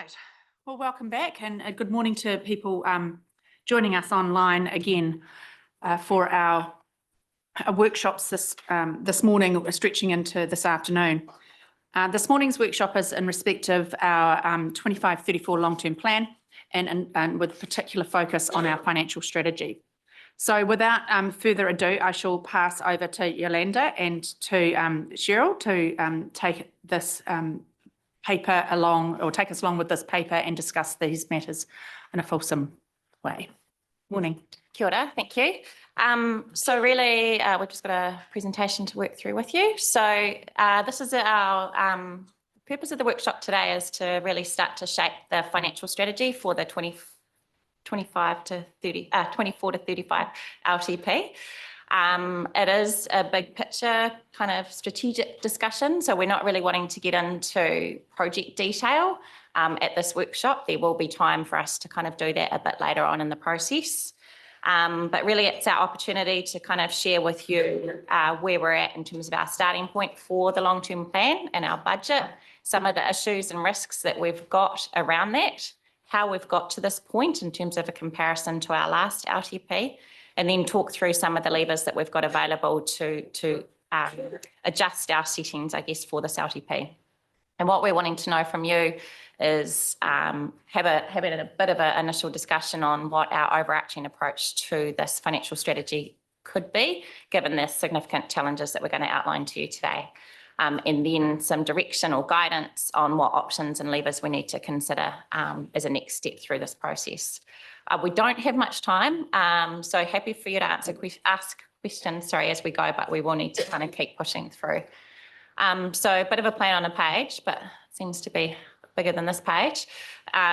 Right. Well, welcome back and good morning to people joining us online again for our workshops this morning, stretching into this afternoon. This morning's workshop is in respect of our 25-34 long-term plan and with particular focus on our financial strategy. So without further ado, I shall pass over to Yolanda and to Cheryl to take this paper along, or take us along with this paper and discuss these matters in a fulsome way. Morning. Kia ora, thank you. So really, we've just got a presentation to work through with you. So this is our purpose of the workshop today is to really start to shape the financial strategy for the 24 to 35 LTP. It is a big picture kind of strategic discussion, so we're not really wanting to get into project detail at this workshop. There will be time for us to kind of do that a bit later on in the process. But really it's our opportunity to kind of share with you where we're at in terms of our starting point for the long-term plan and our budget, some of the issues and risks that we've got around that, how we've got to this point in terms of a comparison to our last LTP, and then talk through some of the levers that we've got available to adjust our settings, I guess, for this LTP. And what we're wanting to know from you is have a bit of an initial discussion on what our overarching approach to this financial strategy could be, given the significant challenges that we're going to outline to you today. And then some direction or guidance on what options and levers we need to consider as a next step through this process. We don't have much time, so happy for you to ask questions, as we go, but we will need to kind of keep pushing through. So a bit of a plan on a page, but it seems to be bigger than this page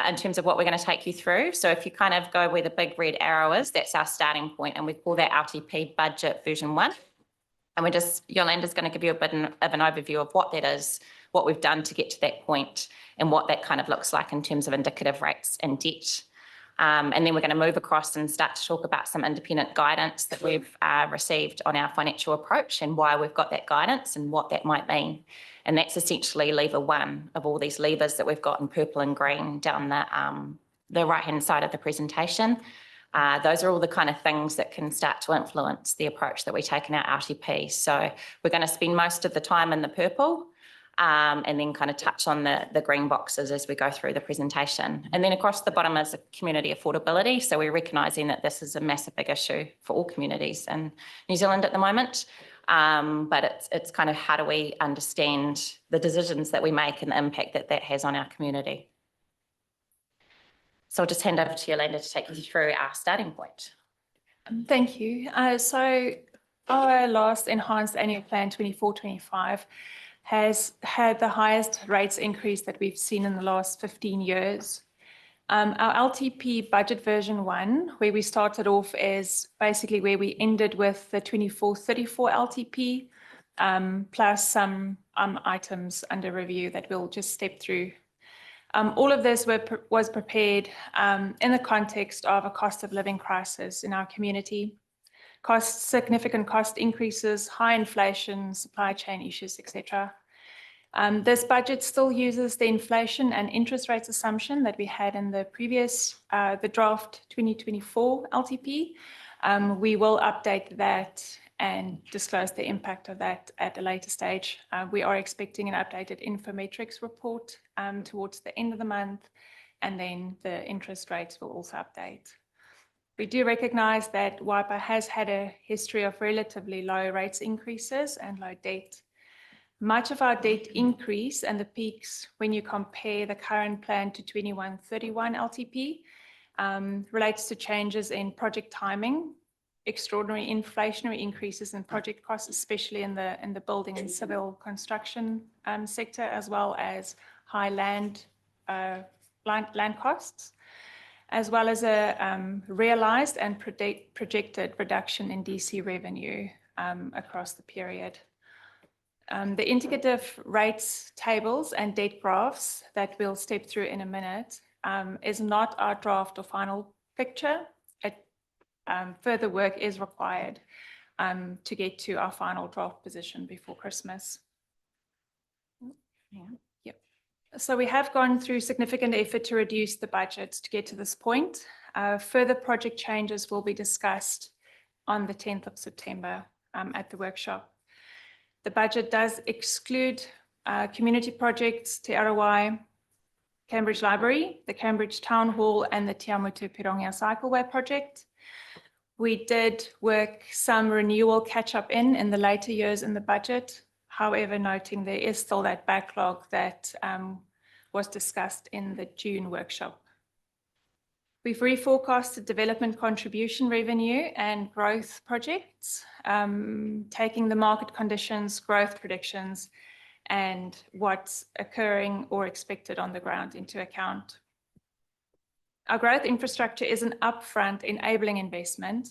in terms of what we're going to take you through. So if you kind of go where the big red arrow is, that's our starting point, and we call that LTP budget version 1. And Yolanda's going to give you a bit of an overview of what that is, what we've done to get to that point, and what that kind of looks like in terms of indicative rates and debt. And then we're going to move across and start to talk about some independent guidance that we've received on our financial approach and why we've got that guidance and what that might mean. And that's essentially lever 1 of all these levers that we've got in purple and green down the right-hand side of the presentation. Those are all the kind of things that can start to influence the approach that we take in our LTP. So we're going to spend most of the time in the purple and then kind of touch on the green boxes as we go through the presentation. And then across the bottom is community affordability. So we're recognising that this is a massive big issue for all communities in New Zealand at the moment. But it's kind of how do we understand the decisions that we make and the impact that that has on our community. So I'll just hand over to Yolanda to take you through our starting point. Thank you. So our last enhanced annual plan 24-25 has had the highest rates increase that we've seen in the last 15 years. Our LTP budget version 1, where we started off, is basically where we ended with the 24-34 LTP, plus some items under review that we'll just step through. All of this was prepared in the context of a cost of living crisis in our community, significant cost increases, high inflation, supply chain issues, etc. This budget still uses the inflation and interest rates assumption that we had in the previous, the draft 2024 LTP. We will update that and disclose the impact of that at a later stage. We are expecting an updated Infometrics report towards the end of the month, and then the interest rates will also update. We do recognise that Waipa has had a history of relatively low rates increases and low debt. Much of our debt increase and the peaks when you compare the current plan to 21-31 LTP relates to changes in project timing, extraordinary inflationary increases in project costs, especially in the building and civil construction sector, as well as high land costs, as well as a realised and projected reduction in DC revenue across the period. The indicative rates tables and debt graphs that we'll step through in a minute is not our draft or final picture. Further work is required to get to our final draft position before Christmas. Yeah. Yep. So we have gone through significant effort to reduce the budget to get to this point. Further project changes will be discussed on the 10th of September at the workshop. The budget does exclude community projects, Te Arawai, Cambridge Library, the Cambridge Town Hall, and the Te Amutu Pirongia Cycleway project. We did work some renewal catch-up in the later years in the budget. However, noting there is still that backlog that was discussed in the June workshop. We've reforecasted development contribution revenue and growth projects, taking the market conditions, growth predictions, and what's occurring or expected on the ground into account. Our growth infrastructure is an upfront enabling investment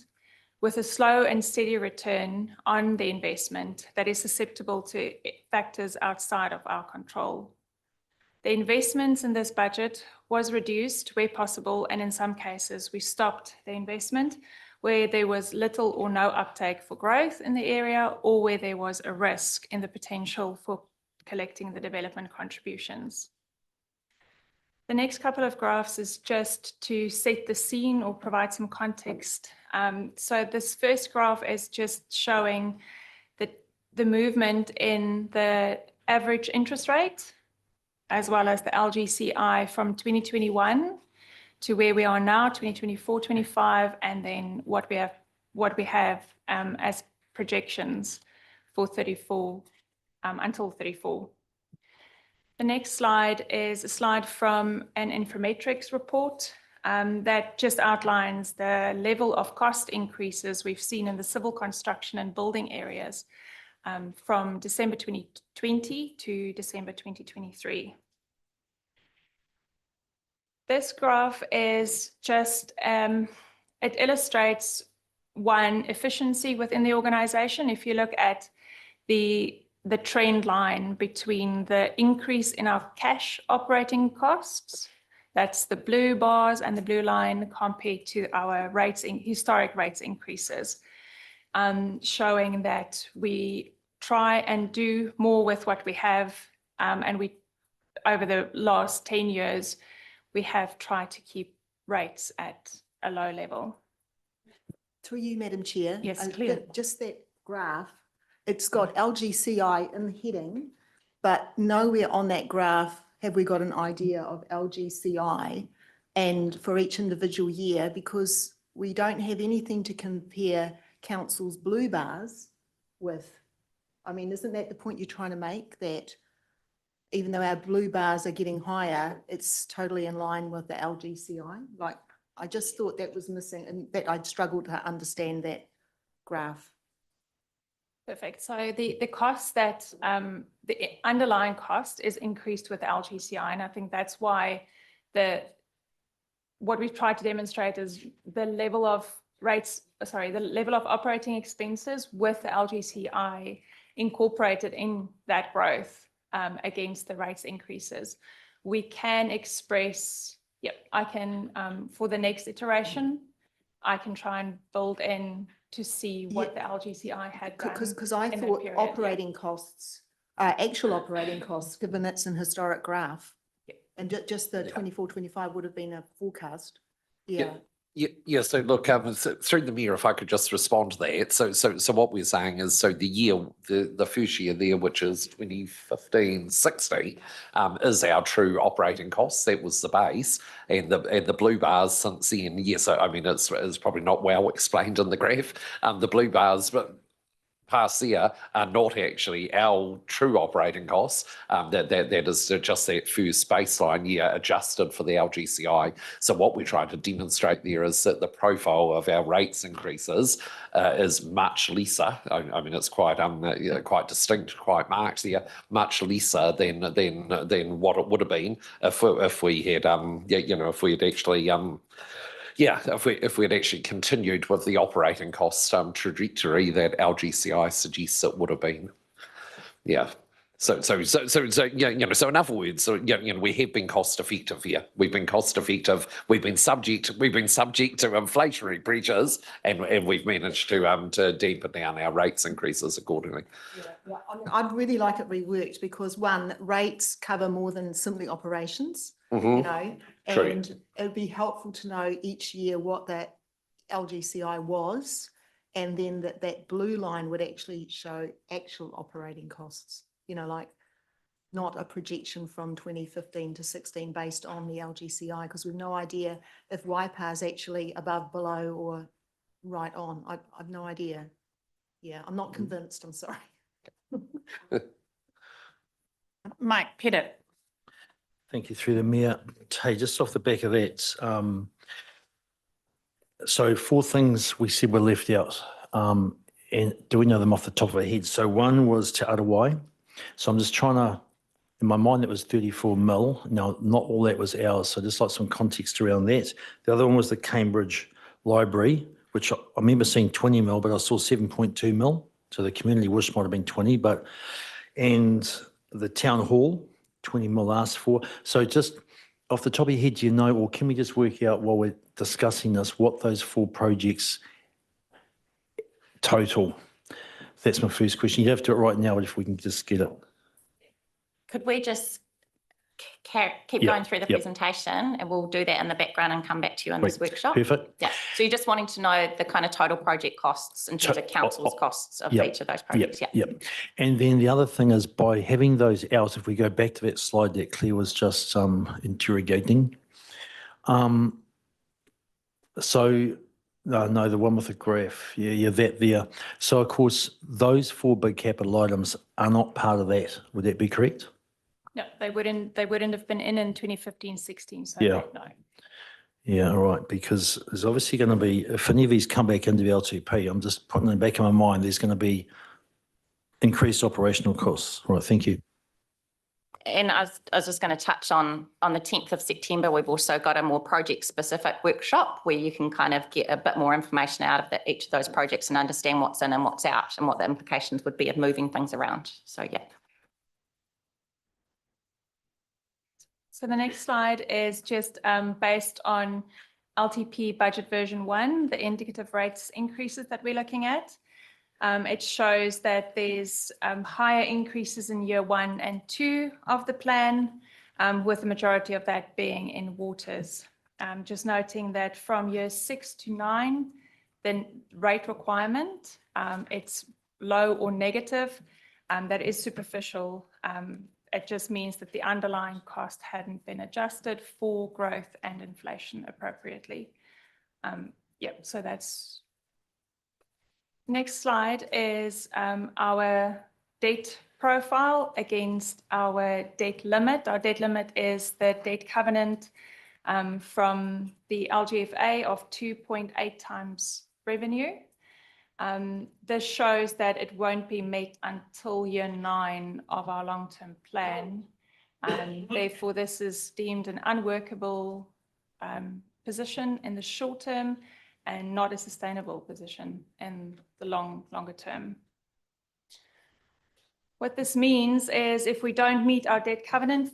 with a slow and steady return on the investment that is susceptible to factors outside of our control. The investments in this budget was reduced where possible, and in some cases we stopped the investment where there was little or no uptake for growth in the area, or where there was a risk in the potential for collecting the development contributions. The next couple of graphs is just to set the scene or provide some context. So this first graph is just showing the movement in the average interest rate, as well as the LGCI from 2021 to where we are now, 2024-25, and then what we have as projections for 34 until 34. The next slide is a slide from an Infometrics report that just outlines the level of cost increases we've seen in the civil construction and building areas from December 2020 to December 2023. This graph is just, it illustrates one, efficiency within the organization. If you look at the trend line between the increase in our cash operating costs, that's the blue bars and the blue line, compared to our rates in historic rates increases, showing that we try and do more with what we have, and we, over the last 10 years, we have tried to keep rates at a low level. To you, Madam Chair. Yes, Claire. Just that graph, it's got LGCI in the heading, but nowhere on that graph have we got an idea of LGCI and for each individual year, because we don't have anything to compare council's blue bars with. I mean, isn't that the point you're trying to make, that even though our blue bars are getting higher, it's totally in line with the LGCI? Like, I just thought that was missing, and that I'd struggled to understand that graph. Perfect. So the cost that the underlying cost is increased with the LGCI, and I think that's why what we've tried to demonstrate is the level of the level of operating expenses with the LGCI incorporated in that growth against the rates increases. We can express, I can for the next iteration, I can try and build in to see what the LGCI had done. Because I thought operating costs, actual operating costs, given it's an historic graph, and just the 24-25 would have been a forecast. Yeah. So look, through the mayor, if I could just respond to that. So what we're saying is, so the first year there, which is 2015-16, is our true operating costs. That was the base, and the blue bars since then. Yes, I mean it's probably not well explained in the graph. The blue bars, but past there are not actually our true operating costs. That is just that first baseline year adjusted for the LGCI. So what we're trying to demonstrate there is that the profile of our rates increases is much lesser. I mean, it's quite distinct, quite marked there, much lesser than what it would have been if we had if we had actually if we had actually continued with the operating cost trajectory that LGCI suggests it would have been. Yeah. So, so in other words, so, we have been cost effective here. We've been cost effective. We've been subject to inflationary pressures, and we've managed to dampen down our rates increases accordingly. Yeah, I'd really like it reworked because one, rates cover more than simply operations, you know, True. and it'd be helpful to know each year what that LGCI was, and then that blue line would actually show actual operating costs, you know, like not a projection from 2015 to 16 based on the LGCI, because we've no idea if Waipa is actually above, below, or right on. I've no idea. Yeah, I'm not convinced, I'm sorry. Mike Pettit. Thank you, through the Mayor. Hey, just off the back of that, so 4 things we said were left out, and do we know them off the top of our heads? So one was Te Arawai. So I'm just trying to, in my mind, that was 34 mil. Now, not all that was ours, so just like some context around that. The other one was the Cambridge Library, which I remember seeing 20 mil, but I saw 7.2 mil. So the community wish might have been 20, and the town hall, 20 mil asked for. So just off the top of your head, do you know, or can we just work out while we're discussing this, what those 4 projects total? That's my first question. You have to do it right now, but if we can just get it. Could we just keep Yep, going through the yep. presentation, and we'll do that in the background and come back to you in this Great, workshop? Perfect. Yeah, so you're just wanting to know the kind of total project costs in terms of council's costs of Yep, each of those projects, yeah. Yep. And then the other thing is, by having those out, if we go back to that slide that Claire was just interrogating. So, no, the one with the graph, yeah, that there. So of course, those 4 big capital items are not part of that. Would that be correct? No, they wouldn't have been in 2015, 16, so Yeah. no. Yeah, all right, because there's obviously going to be, if any of these come back into the LTP, I'm just putting in the back of my mind, there's going to be increased operational costs. All right, thank you. And I was just going to touch on the 10th of September, we've also got a more project-specific workshop where you can kind of get a bit more information out of each of those projects and understand what's in and what's out and what the implications would be of moving things around. So, yeah. So the next slide is just based on LTP budget version 1, the indicative rates increases that we're looking at. It shows that there's higher increases in year 1 and 2 of the plan, with the majority of that being in waters. Just noting that from year 6 to 9, the rate requirement, it's low or negative. That is superficial. It just means that the underlying cost hadn't been adjusted for growth and inflation appropriately. So that's. Next slide is our debt profile against our debt limit. Our debt limit is the debt covenant from the LGFA of 2.8 times revenue. This shows that it won't be met until year 9 of our long-term plan. Therefore, this is deemed an unworkable position in the short term and not a sustainable position in the longer term. What this means is if we don't meet our debt covenant,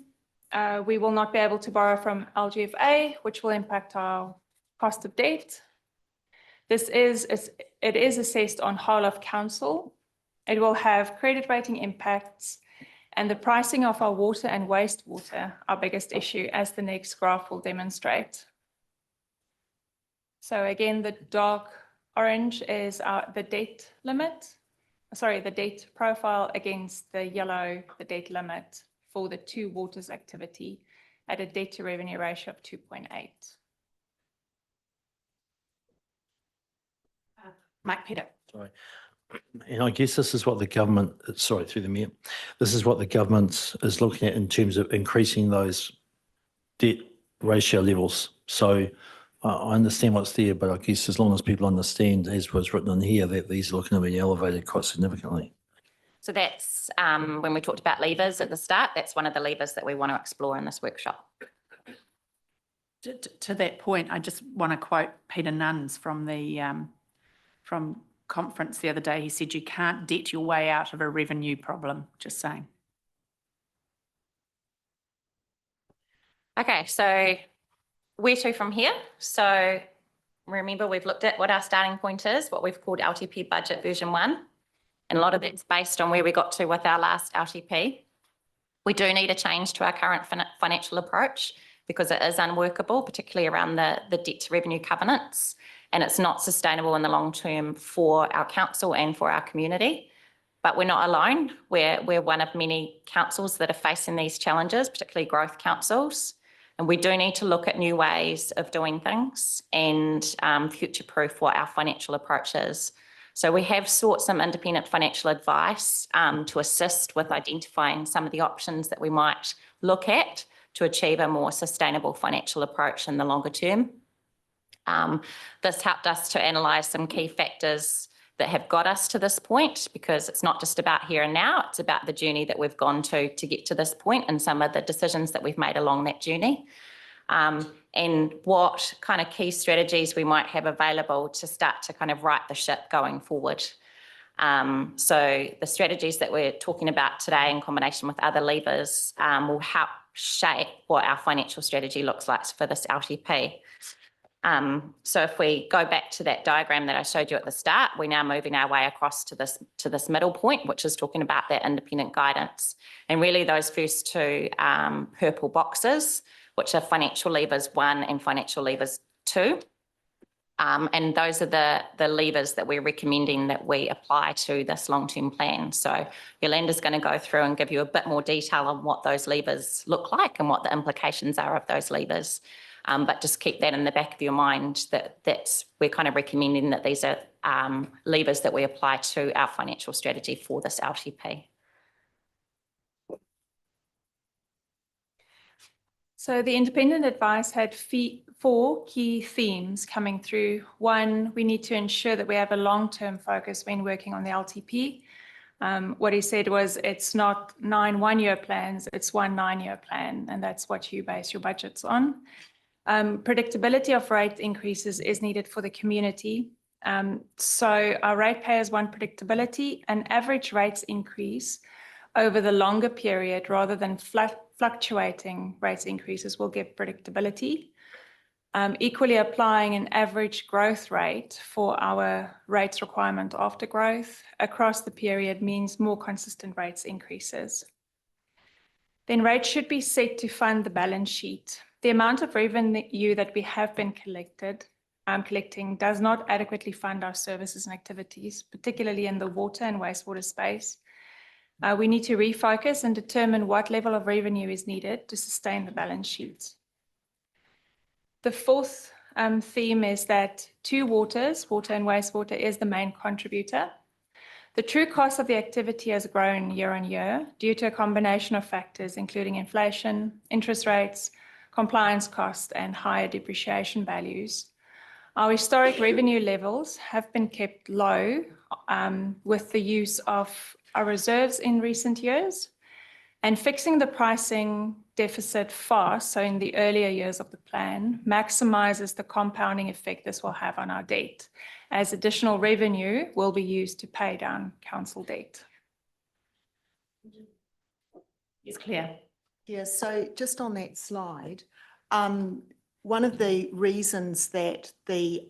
we will not be able to borrow from LGFA, which will impact our cost of debt. It is assessed on whole of council. It will have credit rating impacts, and the pricing of our water and wastewater, our biggest issue, as the next graph will demonstrate. So again, the dark orange is the debt limit, the debt profile against the yellow, the debt limit for the 2 waters activity at a debt to revenue ratio of 2.8. Mike Pettit. Sorry. And I guess this is what the government, sorry, through the Mayor, this is what the government is looking at in terms of increasing those debt ratio levels. So I understand what's there, but I guess as long as people understand, as was written in here, that these are looking to be elevated quite significantly. So that's when we talked about levers at the start, that's one of the levers that we want to explore in this workshop. To that point, I just want to quote Peter Nuns from the conference the other day. He said, "You can't debt your way out of a revenue problem." Just saying. Okay, so where to from here? So remember, we've looked at what our starting point is, what we've called LTP budget version 1. And a lot of that's based on where we got to with our last LTP. We do need a change to our current financial approach because it is unworkable, particularly around the debt to revenue covenants. And it's not sustainable in the long term for our council and for our community. But we're not alone. We're one of many councils that are facing these challenges, particularly growth councils. And we do need to look at new ways of doing things and future-proof what our financial approach is. So we have sought some independent financial advice to assist with identifying some of the options that we might look at to achieve a more sustainable financial approach in the longer term. This helped us to analyse some key factors that have got us to this point, because it's not just about here and now, it's about the journey that we've gone to get to this point and some of the decisions that we've made along that journey. And what kind of key strategies we might have available to start to kind of right the ship going forward. So the strategies that we're talking about today in combination with other levers will help shape what our financial strategy looks like for this LTP. So if we go back to that diagram that I showed you at the start, we're now moving our way across to this middle point, which is talking about that independent guidance. And really those first two purple boxes, which are financial levers 1 and financial levers 2. And those are the levers that we're recommending that we apply to this long-term plan. So Yolanda's going to go through and give you a bit more detail on what those levers look like and what the implications are of those levers. But just keep that in the back of your mind that we're kind of recommending that these are levers that we apply to our financial strategy for this LTP. So the independent advice had 4 key themes coming through. 1, we need to ensure that we have a long-term focus when working on the LTP. What he said was it's not 9 one-year plans, it's 1 9-year plan, and that's what you base your budgets on. Predictability of rate increases is needed for the community. So our ratepayers want predictability. An average rates increase over the longer period rather than fluctuating rates increases will give predictability. Equally, applying an average growth rate for our rates requirement after growth across the period means more consistent rates increases. Then rates should be set to fund the balance sheet. The amount of revenue that we have been collecting does not adequately fund our services and activities, particularly in the water and wastewater space. We need to refocus and determine what level of revenue is needed to sustain the balance sheet. The 4th theme is that 2 waters, water and wastewater, is the main contributor. The true cost of the activity has grown year on year due to a combination of factors, including inflation, interest rates, compliance costs, and higher depreciation values. Our historic revenue levels have been kept low with the use of our reserves in recent years, and fixing the pricing deficit fast, so in the earlier years of the plan, maximizes the compounding effect this will have on our debt, as additional revenue will be used to pay down council debt. It's clear. Yeah, so just on that slide, one of the reasons that the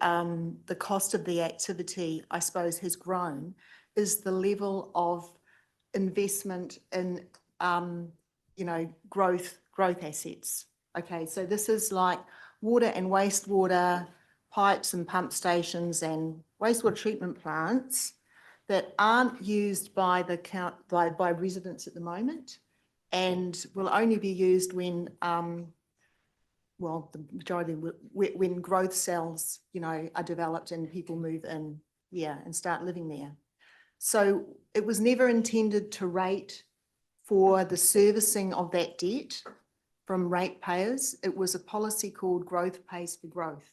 cost of the activity, I suppose, has grown is the level of investment in, growth assets. Okay, so this is like water and wastewater pipes and pump stations and wastewater treatment plants that aren't used by by residents at the moment, and will only be used when, the majority, when growth cells, are developed and people move in, and start living there. So it was never intended to rate for the servicing of that debt from ratepayers. It was a policy called Growth Pays for Growth.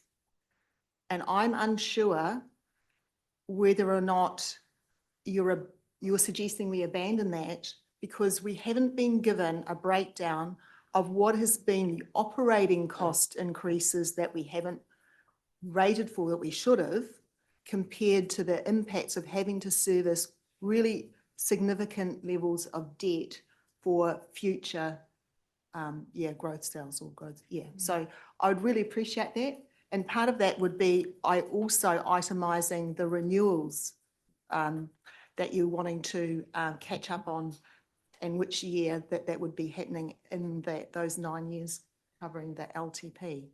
And I'm unsure whether or not you're suggesting we abandon that, because we haven't been given a breakdown of what has been the operating cost increases that we haven't rated for that we should have, compared to the impacts of having to service really significant levels of debt for future growth sales or growth, So I would really appreciate that. And part of that would be I also itemising the renewals that you're wanting to catch up on and which year that would be happening in those 9 years covering the LTP.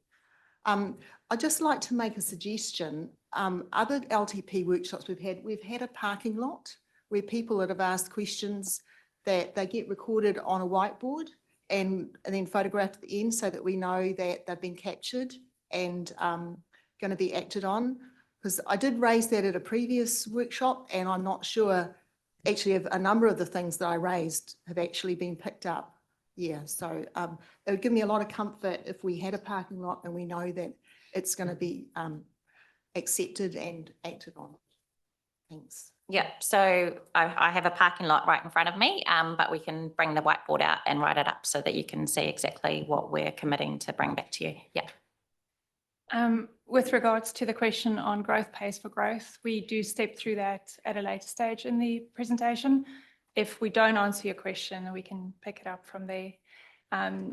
I'd just like to make a suggestion. Other LTP workshops we've had a parking lot where people that have asked questions that they get recorded on a whiteboard and then photographed at the end so that we know that they've been captured and going to be acted on. Because I did raise that at a previous workshop and I'm not sure actually if a number of the things that I raised have actually been picked up. So it would give me a lot of comfort if we had a parking lot and we know that it's going to be accepted and acted on. Thanks. Yeah, so I have a parking lot right in front of me, but we can bring the whiteboard out and write it up so that you can see exactly what we're committing to bring back to you. Yeah. With regards to the question on growth pays for growth, we do step through that at a later stage in the presentation. If we don't answer your question, we can pick it up from there.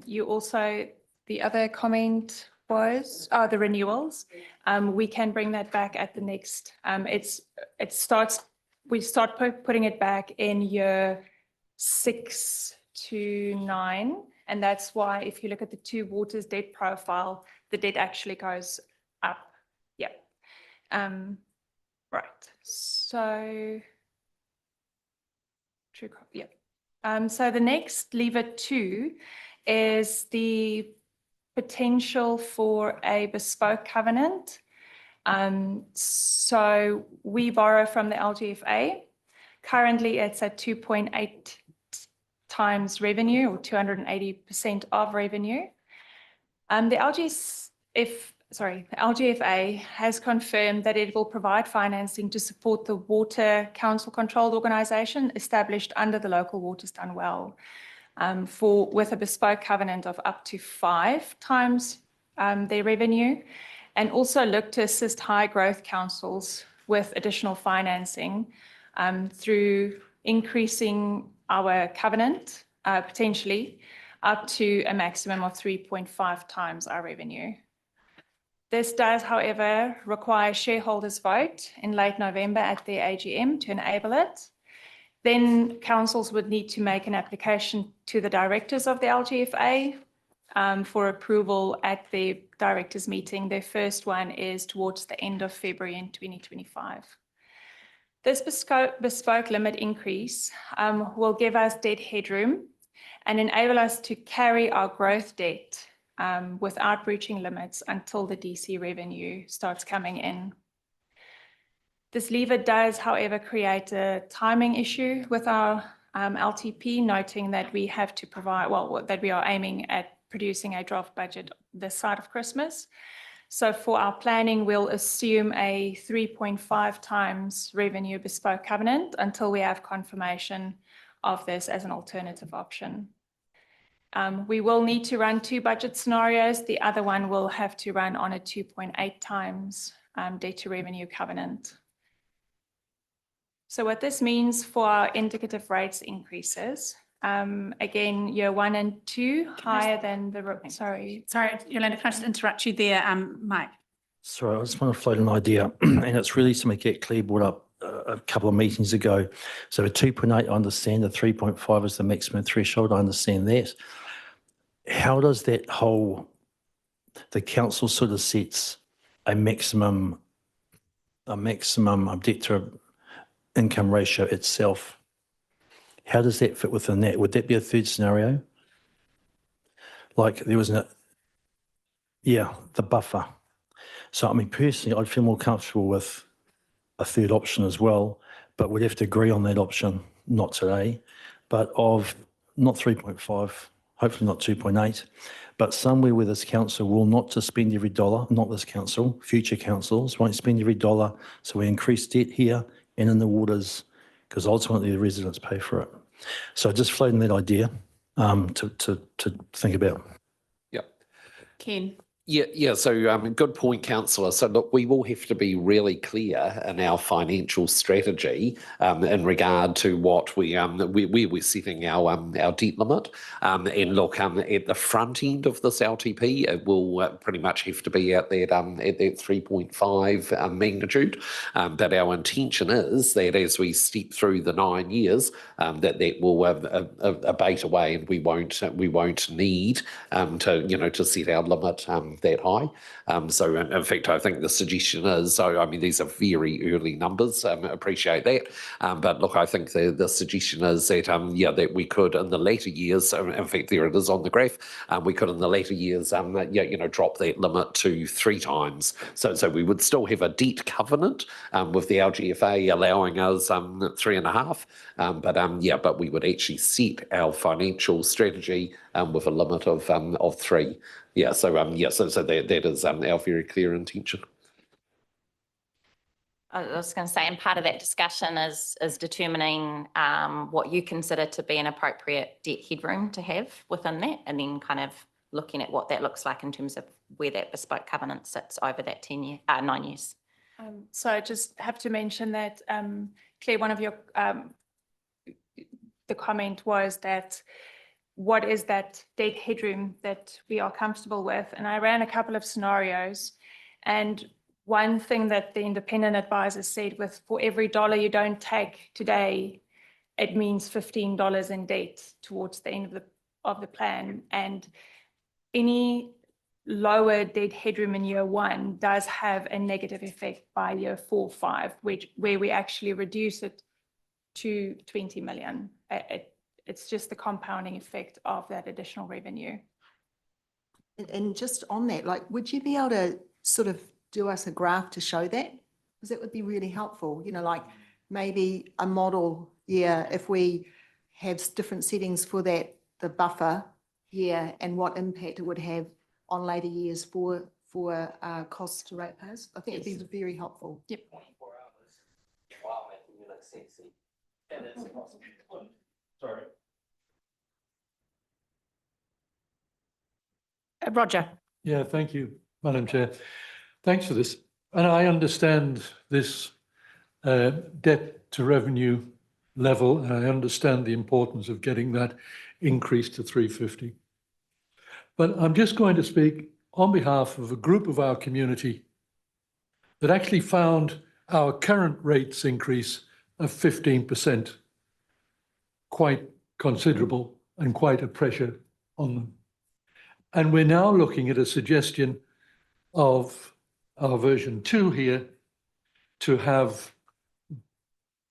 You also, the other comment was, the renewals. We can bring that back at the next, we start putting it back in year 6 to 9. And that's why if you look at the Two Waters debt profile, the debt actually goes up. Yeah. Right. So, so the next lever 2 is the potential for a bespoke covenant. So we borrow from the LGFA. Currently, it's at 2.8 times revenue or 280% of revenue. The LGFA has confirmed that it will provide financing to support the Water Council controlled organisation established under the Local Waters Done Well with a bespoke covenant of up to 5 times their revenue, and also look to assist high growth councils with additional financing through increasing our covenant potentially up to a maximum of 3.5 times our revenue. This does, however, require shareholders' vote in late November at their AGM to enable it. Then councils would need to make an application to the directors of the LGFA for approval at the directors' meeting. Their first one is towards the end of February in 2025. This bespoke limit increase will give us debt headroom and enable us to carry our growth debt without breaching limits until the DC revenue starts coming in. This lever does, however, create a timing issue with our LTP, noting that we have to provide, that we are aiming at producing a draft budget this side of Christmas. So for our planning, we'll assume a 3.5 times revenue bespoke covenant until we have confirmation of this as an alternative option. We will need to run 2 budget scenarios. The other one will have to run on a 2.8 times debt to revenue covenant. So what this means for our indicative rates increases, again, year 1 and 2 higher than the, sorry, Yolanda, can I just interrupt you there, Mike? Sorry, I just want to float an idea, and it's really something that Claire brought up a couple of meetings ago. So the 2.8, I understand, the 3.5 is the maximum threshold, I understand that. How does that whole, the council sort of sets a maximum debt to income ratio itself? How does that fit within that? Would that be a third scenario? Like there was the buffer. So, I mean, personally, I'd feel more comfortable with a third option as well, but we'd have to agree on that option, not today, but of not 3.5, hopefully not 2.8, but somewhere where this council will not just spend every dollar, not this council, future councils won't spend every dollar. So we increase debt here and in the waters, because ultimately the residents pay for it. So just floating that idea to think about. Yep. Ken? Yeah. So, good point, councillor. So, look, we will have to be really clear in our financial strategy in regard to what where we're setting our debt limit. And look, at the front end of this LTP, it will pretty much have to be at that 3.5 magnitude. But our intention is that as we step through the 9 years, that will abate away, and we won't need to set our limit that high. So in fact, I think the suggestion is, so I mean, these are very early numbers, appreciate that. But look, I think the suggestion is that, that we could in the later years, in fact, there it is on the graph, we could in the later years, drop that limit to 3 times. So we would still have a debt covenant with the LGFA allowing us 3.5. But we would actually set our financial strategy with a limit of 3. So that is our very clear intention. I was going to say, and part of that discussion is determining what you consider to be an appropriate debt headroom to have within that, and then kind of looking at what that looks like in terms of where that bespoke covenant sits over that 9 years. So I just have to mention that, Claire, one of your, the comment was that what is that debt headroom that we are comfortable with? And I ran a couple of scenarios, and one thing that the independent advisor said was, for every dollar you don't take today, it means $15 in debt towards the end of the plan. And any lower debt headroom in year 1 does have a negative effect by year 4, 5, where we actually reduce it to 20 million. It's just the compounding effect of that additional revenue. And just on that, like, would you be able to sort of do us a graph to show that? Because that would be really helpful, like maybe a model year, if we have different settings for that, the buffer year, and what impact it would have on later years for costs to ratepayers. I think it'd be very helpful. Yep. Sorry. Roger. Yeah, thank you, Madam Chair. Thanks for this. And I understand this debt to revenue level, and I understand the importance of getting that increased to 350. But I'm just going to speak on behalf of a group of our community that actually found our current rates increase of 15% quite considerable and quite a pressure on them. And we're now looking at a suggestion of our version 2 here to have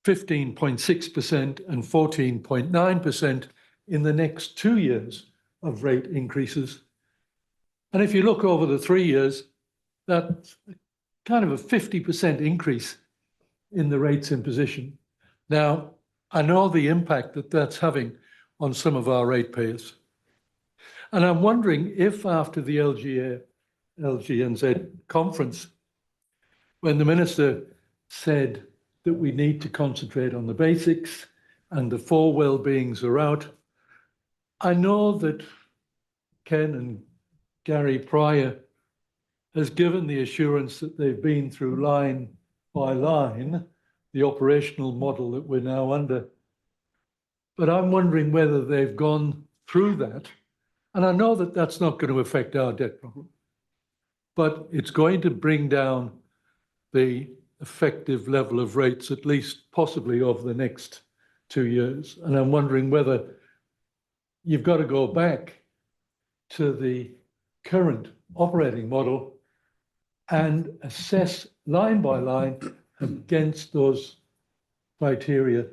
15.6% and 14.9% in the next 2 years of rate increases. And if you look over the 3 years, that's kind of a 50% increase in the rates imposition. Now, I know the impact that that's having on some of our ratepayers. And I'm wondering if after the LGNZ conference, when the minister said that we need to concentrate on the basics and the 4 well-beings are out, I know that Ken and Gary Pryor has given the assurance that they've been through line by line the operational model that we're now under. But I'm wondering whether they've gone through that. And I know that that's not going to affect our debt problem, but it's going to bring down the effective level of rates, at least possibly over the next 2 years. And I'm wondering whether you've got to go back to the current operating model and assess line by line against those criteria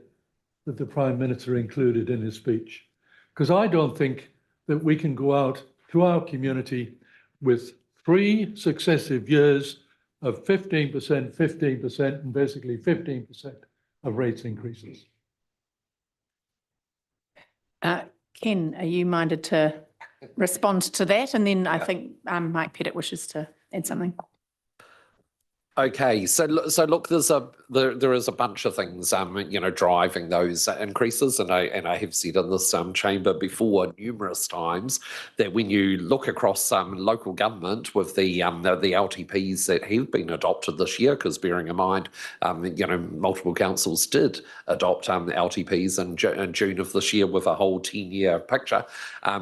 that the Prime Minister included in his speech. Because I don't think that we can go out to our community with 3 successive years of 15%, 15%, and basically 15% of rates increases. Ken, are you minded to respond to that? And then I think Mike Pettit wishes to add something. Okay, so look, there is a bunch of things driving those increases, and I have said in this chamber before numerous times that when you look across local government with the LTPs that have been adopted this year, because bearing in mind multiple councils did adopt LTPs in June of this year with a whole 10-year picture.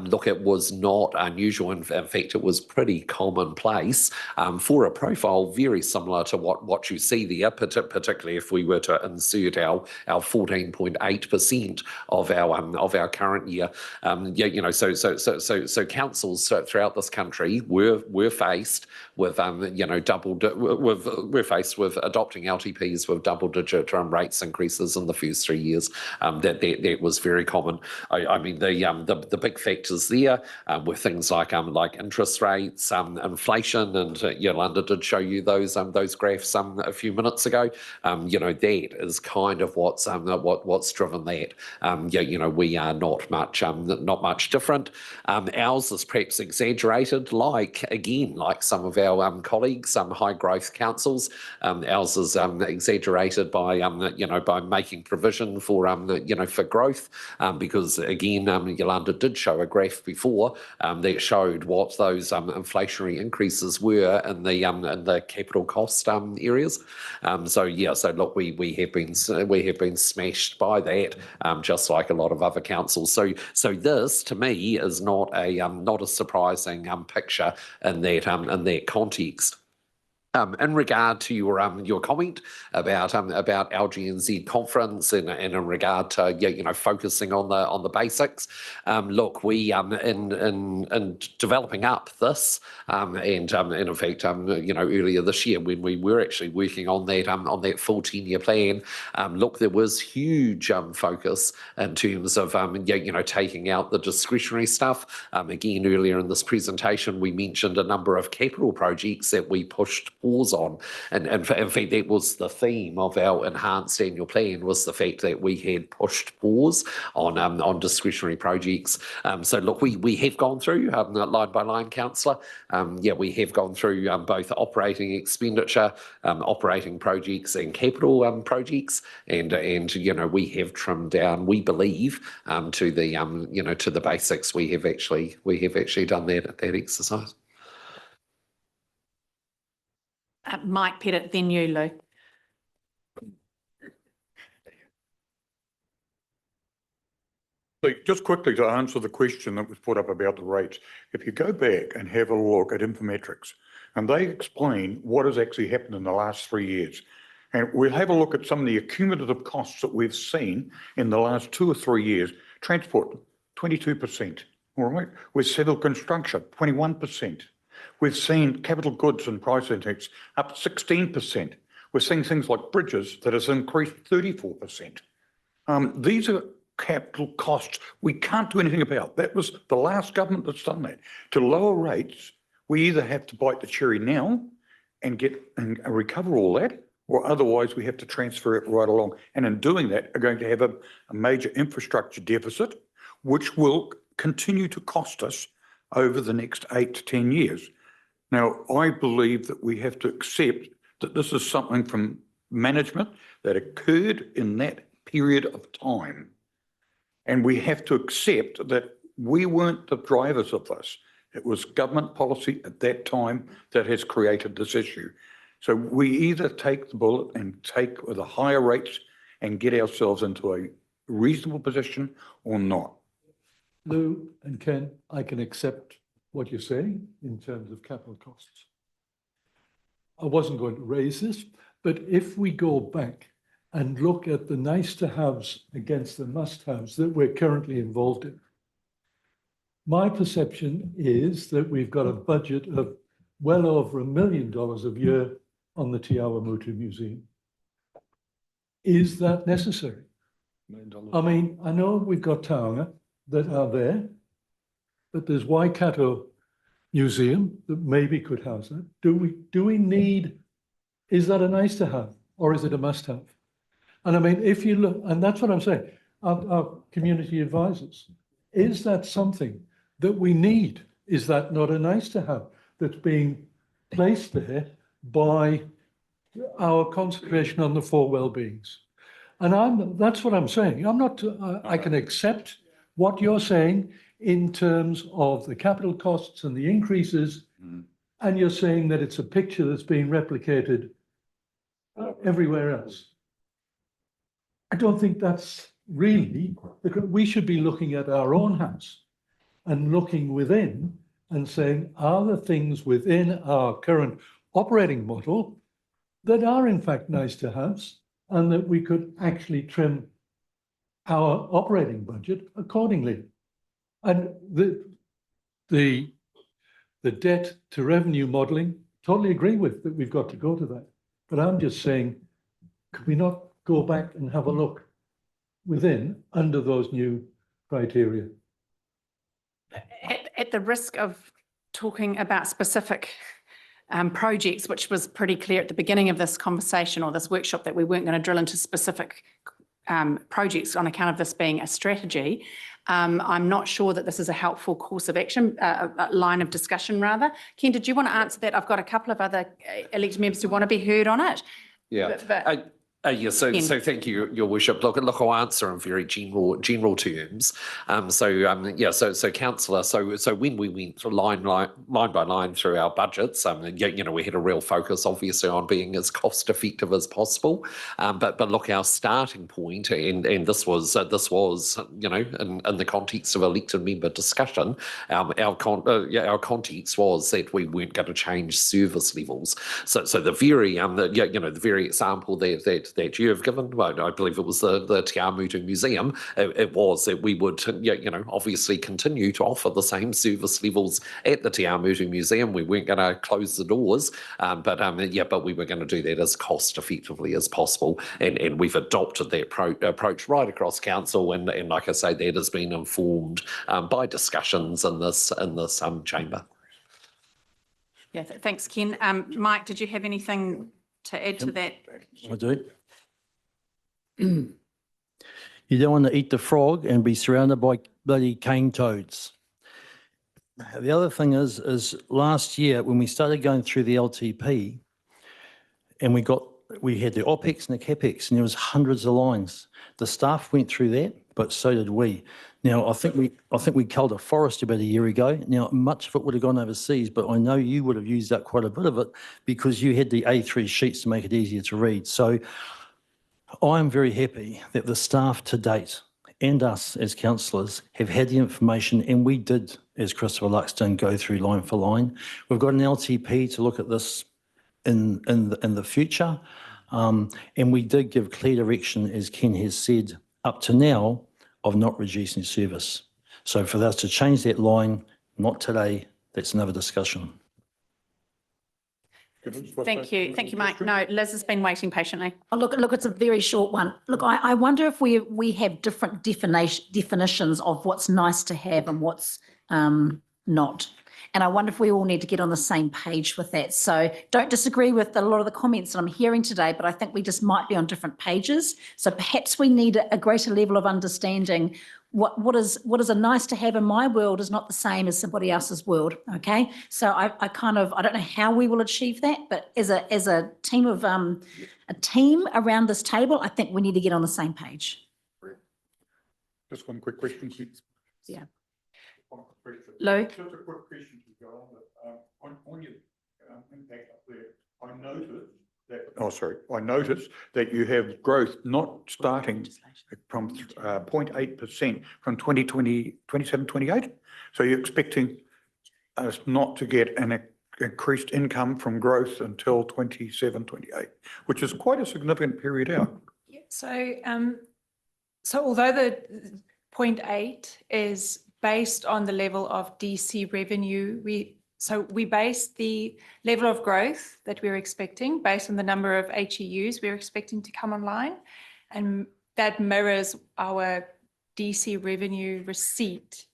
Look, it was not unusual. In fact, it was pretty commonplace for a profile very similar to what you see there, particularly if we were to insert our 14.8% of our current year. So councils throughout this country were faced with we're faced with adopting LTPs with double-digit rates increases in the first 3 years. That was very common. I mean the big factors there were things like interest rates, inflation, and Yolanda did show you those graphs a few minutes ago. That is kind of what's driven that. We are not much different. Ours is perhaps exaggerated, like some of our colleagues, some high growth councils. Ours is exaggerated by making provision for growth, because again, Yolanda did show a graph before that showed what those inflationary increases were in the capital cost areas. So look, we have been smashed by that, just like a lot of other councils. So this to me is not a surprising picture in that context. In regard to your comment about LGNZ conference and in regard to focusing on the basics, look, we in developing up this and in fact earlier this year when we were actually working on that full 10-year plan, look, there was huge focus in terms of taking out the discretionary stuff. Again, earlier in this presentation, we mentioned a number of capital projects that we pushed pause on, and in fact that was the theme of our enhanced annual plan, was the fact that we had pushed pause on discretionary projects. So look, we have gone through line by line, councillor. We have gone through both operating expenditure, operating projects, and capital projects, and we have trimmed down, we believe, to the basics. We have actually done that exercise. Mike Pettit, then you, Lou. So just quickly to answer the question that was put up about the rates, if you go back and have a look at Infometrics, and they explain what has actually happened in the last 3 years, and we'll have a look at some of the accumulative costs that we've seen in the last 2 or 3 years. Transport, 22%, all right? With civil construction, 21%. We've seen capital goods and price index up 16%. We're seeing things like bridges that has increased 34%. These are capital costs we can't do anything about. That was the last government that's done that. To lower rates, we either have to bite the cherry now and recover all that, or otherwise we have to transfer it right along. And in doing that, are going to have a major infrastructure deficit, which will continue to cost us over the next 8 to 10 years. Now, I believe that we have to accept that this is something from management that occurred in that period of time. And we have to accept that we weren't the drivers of this. It was government policy at that time that has created this issue. So we either take the bullet and take the higher rates and get ourselves into a reasonable position or not. Lou and Ken, I can accept what you're saying in terms of capital costs. I wasn't going to raise this, but if we go back and look at the nice to haves against the must haves that we're currently involved in, my perception is that we've got a budget of well over $1 million a year on the Te Awamutu Museum. Is that necessary? I mean, I know we've got taonga that are there, but there's Waikato Museum that maybe could house that. Do we need, is that a nice to have or is it a must have? And I mean, if you look, and that's what I'm saying, our community advisors, is that something that we need? Is that not a nice to have that's being placed there by our concentration on the four well-beings. And that's what I'm saying. I'm not, I can accept what you're saying in terms of the capital costs and the increases. And you're saying that it's a picture that's being replicated everywhere else. I don't think that's really, we should be looking at our own house and looking within and saying, are there things within our current operating model that are in fact nice to have, and that we could actually trim our operating budget accordingly? And the debt to revenue modelling, totally agree with that we've got to go to that. But I'm just saying, could we not go back and have a look within under those new criteria? At the risk of talking about specific projects, which was pretty clear at the beginning of this conversation or this workshop that we weren't going to drill into specific projects on account of this being a strategy, I'm not sure that this is a helpful course of action, a line of discussion rather. Ken, did you want to answer that? I've got a couple of other elected members who want to be heard on it. Yeah. But Yeah, so thank you, Your Worship. Look, I'll answer in very general terms. So councillor, so when we went line by line through our budgets, we had a real focus, obviously, on being as cost effective as possible. But look, our starting point, and this was in the context of elected member discussion, our context was that we weren't going to change service levels. So the very the very example that you have given, well, I believe it was the Te Awamutu Museum, it was that we would, obviously continue to offer the same service levels at the Te Awamutu Museum. We weren't going to close the doors, but we were going to do that as cost effectively as possible. And we've adopted that approach right across council. And like I say, that has been informed by discussions in this chamber. yeah, thanks, Ken. Mike, did you have anything to add to that? I do. You don't want to eat the frog and be surrounded by bloody cane toads. The other thing is last year when we started going through the LTP and we had the OPEX and the CAPEX and there was hundreds of lines. The staff went through that, but so did we. Now, I think we culled a forest about a year ago. Now, much of it would have gone overseas, but I know you would have used up quite a bit of it because you had the A3 sheets to make it easier to read. So I'm very happy that the staff to date and us as councillors have had the information, and we did, as Christopher Luxton, go through line for line. We've got an LTP to look at this in the future, and we did give clear direction, as Ken has said, up to now, of not reducing service. So for us to change that line, not today, that's another discussion. Thank you, Mike. No, Liz has been waiting patiently. Oh, look, it's a very short one. Look, I wonder if we have different definitions of what's nice to have and what's not. And I wonder if we all need to get on the same page with that. So don't disagree with a lot of the comments that I'm hearing today, but I think we just might be on different pages. So perhaps we need a greater level of understanding. What is a nice to have in my world is not the same as somebody else's world. Okay, so I don't know how we will achieve that, but as a team of a team around this table, I think we need to get on the same page. Just one quick question, please. Yeah. Lou? Just a quick question to go on your impact up there. I noticed that you have growth not starting from 0.8% from 27, 28. So you're expecting us not to get an increased income from growth until 27, 28, which is quite a significant period out. Yeah, so although the 0.8 is based on the level of DC revenue, we base the level of growth that we're expecting based on the number of HEUs we're expecting to come online, and that mirrors our DC revenue receipt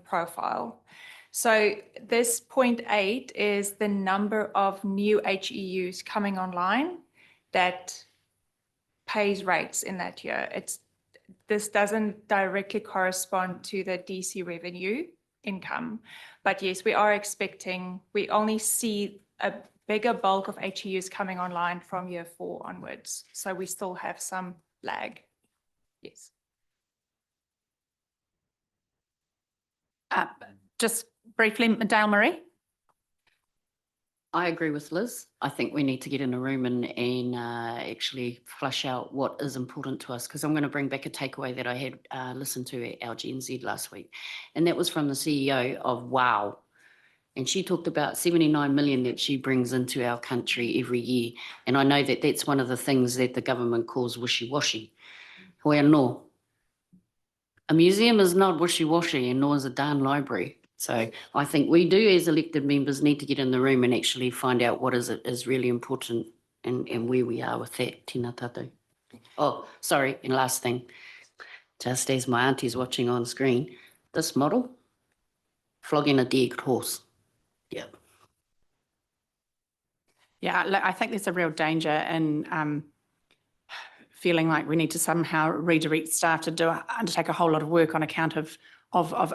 profile. So this 0.8 is the number of new HEUs coming online that pays rates in that year. This doesn't directly correspond to the DC revenue income. But yes, we are expecting, we only see a bigger bulk of HEUs coming online from year 4 onwards. So we still have some lag. Yes. Just briefly, Dale Marie? I agree with Liz. I think we need to get in a room and actually flush out what is important to us, because I'm going to bring back a takeaway that I had listened to at LGNZ last week. And that was from the CEO of WOW. And she talked about 79 million that she brings into our country every year. And I know that that's one of the things that the government calls wishy-washy. Well, no. A museum is not wishy-washy, and nor is a darn library. So I think we do, as elected members, need to get in the room and actually find out what is really important and where we are with that. Tēnā tātou. Oh, sorry, and last thing, just as my auntie's watching on screen, this model, flogging a dead horse. Yeah. Yeah, look, I think there's a real danger in feeling like we need to somehow redirect staff to undertake a whole lot of work on account of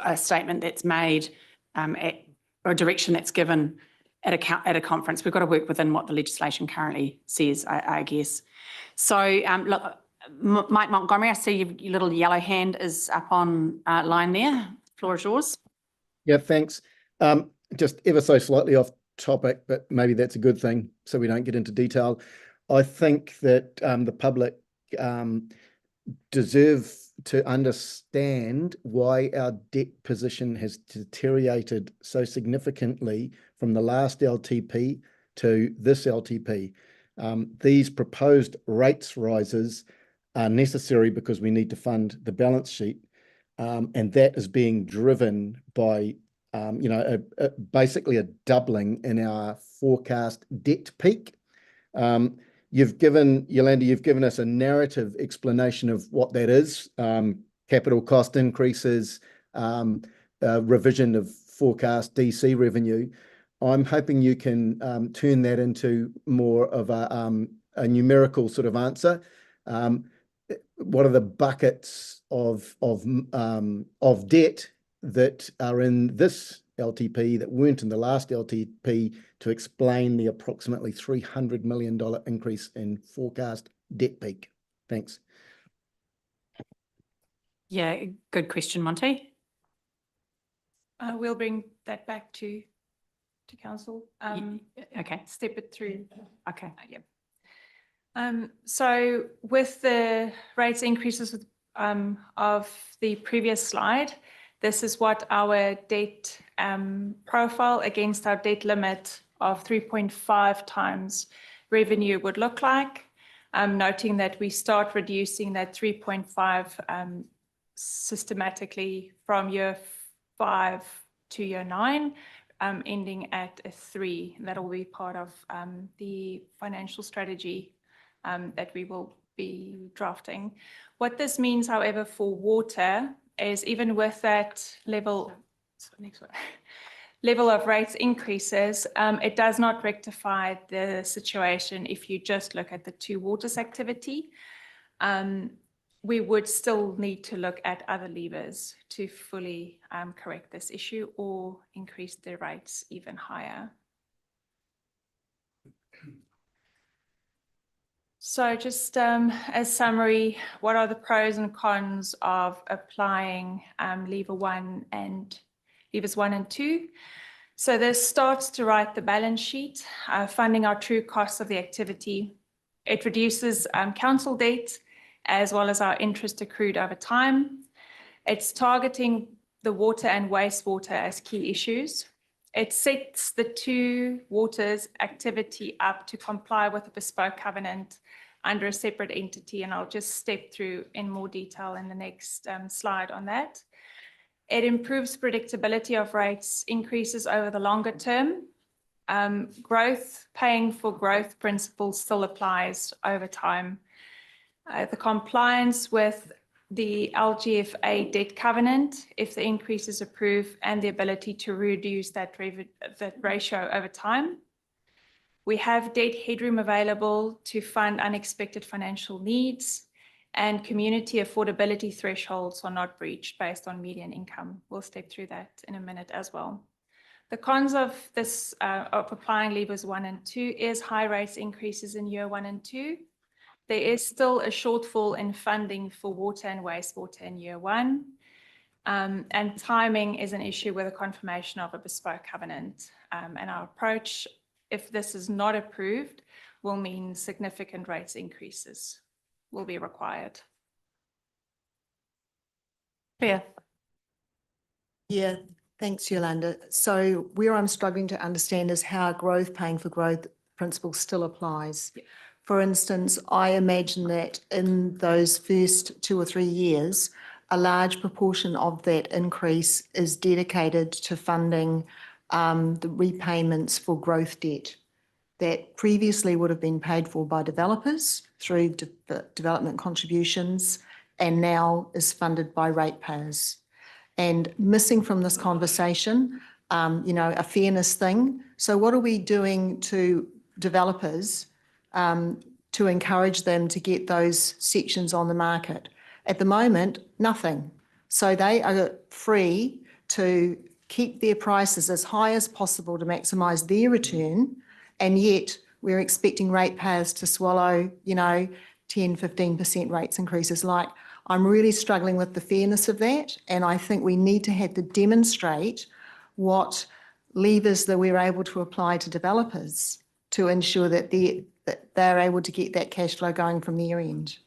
a statement that's made or a direction that's given at a conference. We've got to work within what the legislation currently says, I guess. So look, Mike Montgomery, I see your little yellow hand is up on line there. Floor is yours. Yeah, thanks. Just ever so slightly off topic, but maybe that's a good thing so we don't get into detail. I think that the public deserve to understand why our debt position has deteriorated so significantly from the last LTP to this LTP. These proposed rates rises are necessary because we need to fund the balance sheet, and that is being driven by basically a doubling in our forecast debt peak. Yolanda, you've given us a narrative explanation of what that is, capital cost increases, revision of forecast DC revenue. I'm hoping you can turn that into more of a numerical sort of answer. What are the buckets of debt that are in this LTP that weren't in the last LTP to explain the approximately $300 million increase in forecast debt peak? Thanks. Yeah, good question, Monty. We'll bring that back to council. Okay. Step it through. Okay. Yeah. So with the rates increases of the previous slide, this is what our debt profile against our debt limit of 3.5 times revenue would look like. Noting that we start reducing that 3.5 systematically from year 5 to year 9, ending at a 3. That will be part of the financial strategy that we will be drafting. What this means, however, for water is even with that level of rates increases, it does not rectify the situation if you just look at the 2 waters activity. We would still need to look at other levers to fully correct this issue or increase the rates even higher. So just as summary, what are the pros and cons of applying levers 1 and 2? So this starts to write the balance sheet, funding our true costs of the activity. It reduces council debt as well as our interest accrued over time. It's targeting the water and wastewater as key issues. It sets the 2 waters activity up to comply with a bespoke covenant under a separate entity, and I'll just step through in more detail in the next slide on that. It improves predictability of rates increases over the longer term. Growth, paying for growth principle still applies over time. The compliance with the LGFA debt covenant, if the increase is approved, and the ability to reduce that ratio over time. We have debt headroom available to fund unexpected financial needs, and community affordability thresholds are not breached based on median income. We'll step through that in a minute as well. The cons of this, of applying levers 1 and 2 is high rates increases in year 1 and 2. There is still a shortfall in funding for water and wastewater in year 1. And timing is an issue with the confirmation of a bespoke covenant. And our approach, if this is not approved, will mean significant rates increases will be required. Fair. Yeah, thanks, Yolanda. So where I'm struggling to understand is how growth paying for growth principle still applies. For instance, I imagine that in those first 2 or 3 years, a large proportion of that increase is dedicated to funding the repayments for growth debt that previously would have been paid for by developers through development contributions and now is funded by ratepayers. And missing from this conversation, a fairness thing. So what are we doing to developers to encourage them to get those sections on the market? At the moment, nothing. So they are free to keep their prices as high as possible to maximise their return, and yet we're expecting ratepayers to swallow, 10, 15% rates increases. Like, I'm really struggling with the fairness of that, and I think we need to have to demonstrate what levers that we're able to apply to developers to ensure that they're able to get that cash flow going from their end.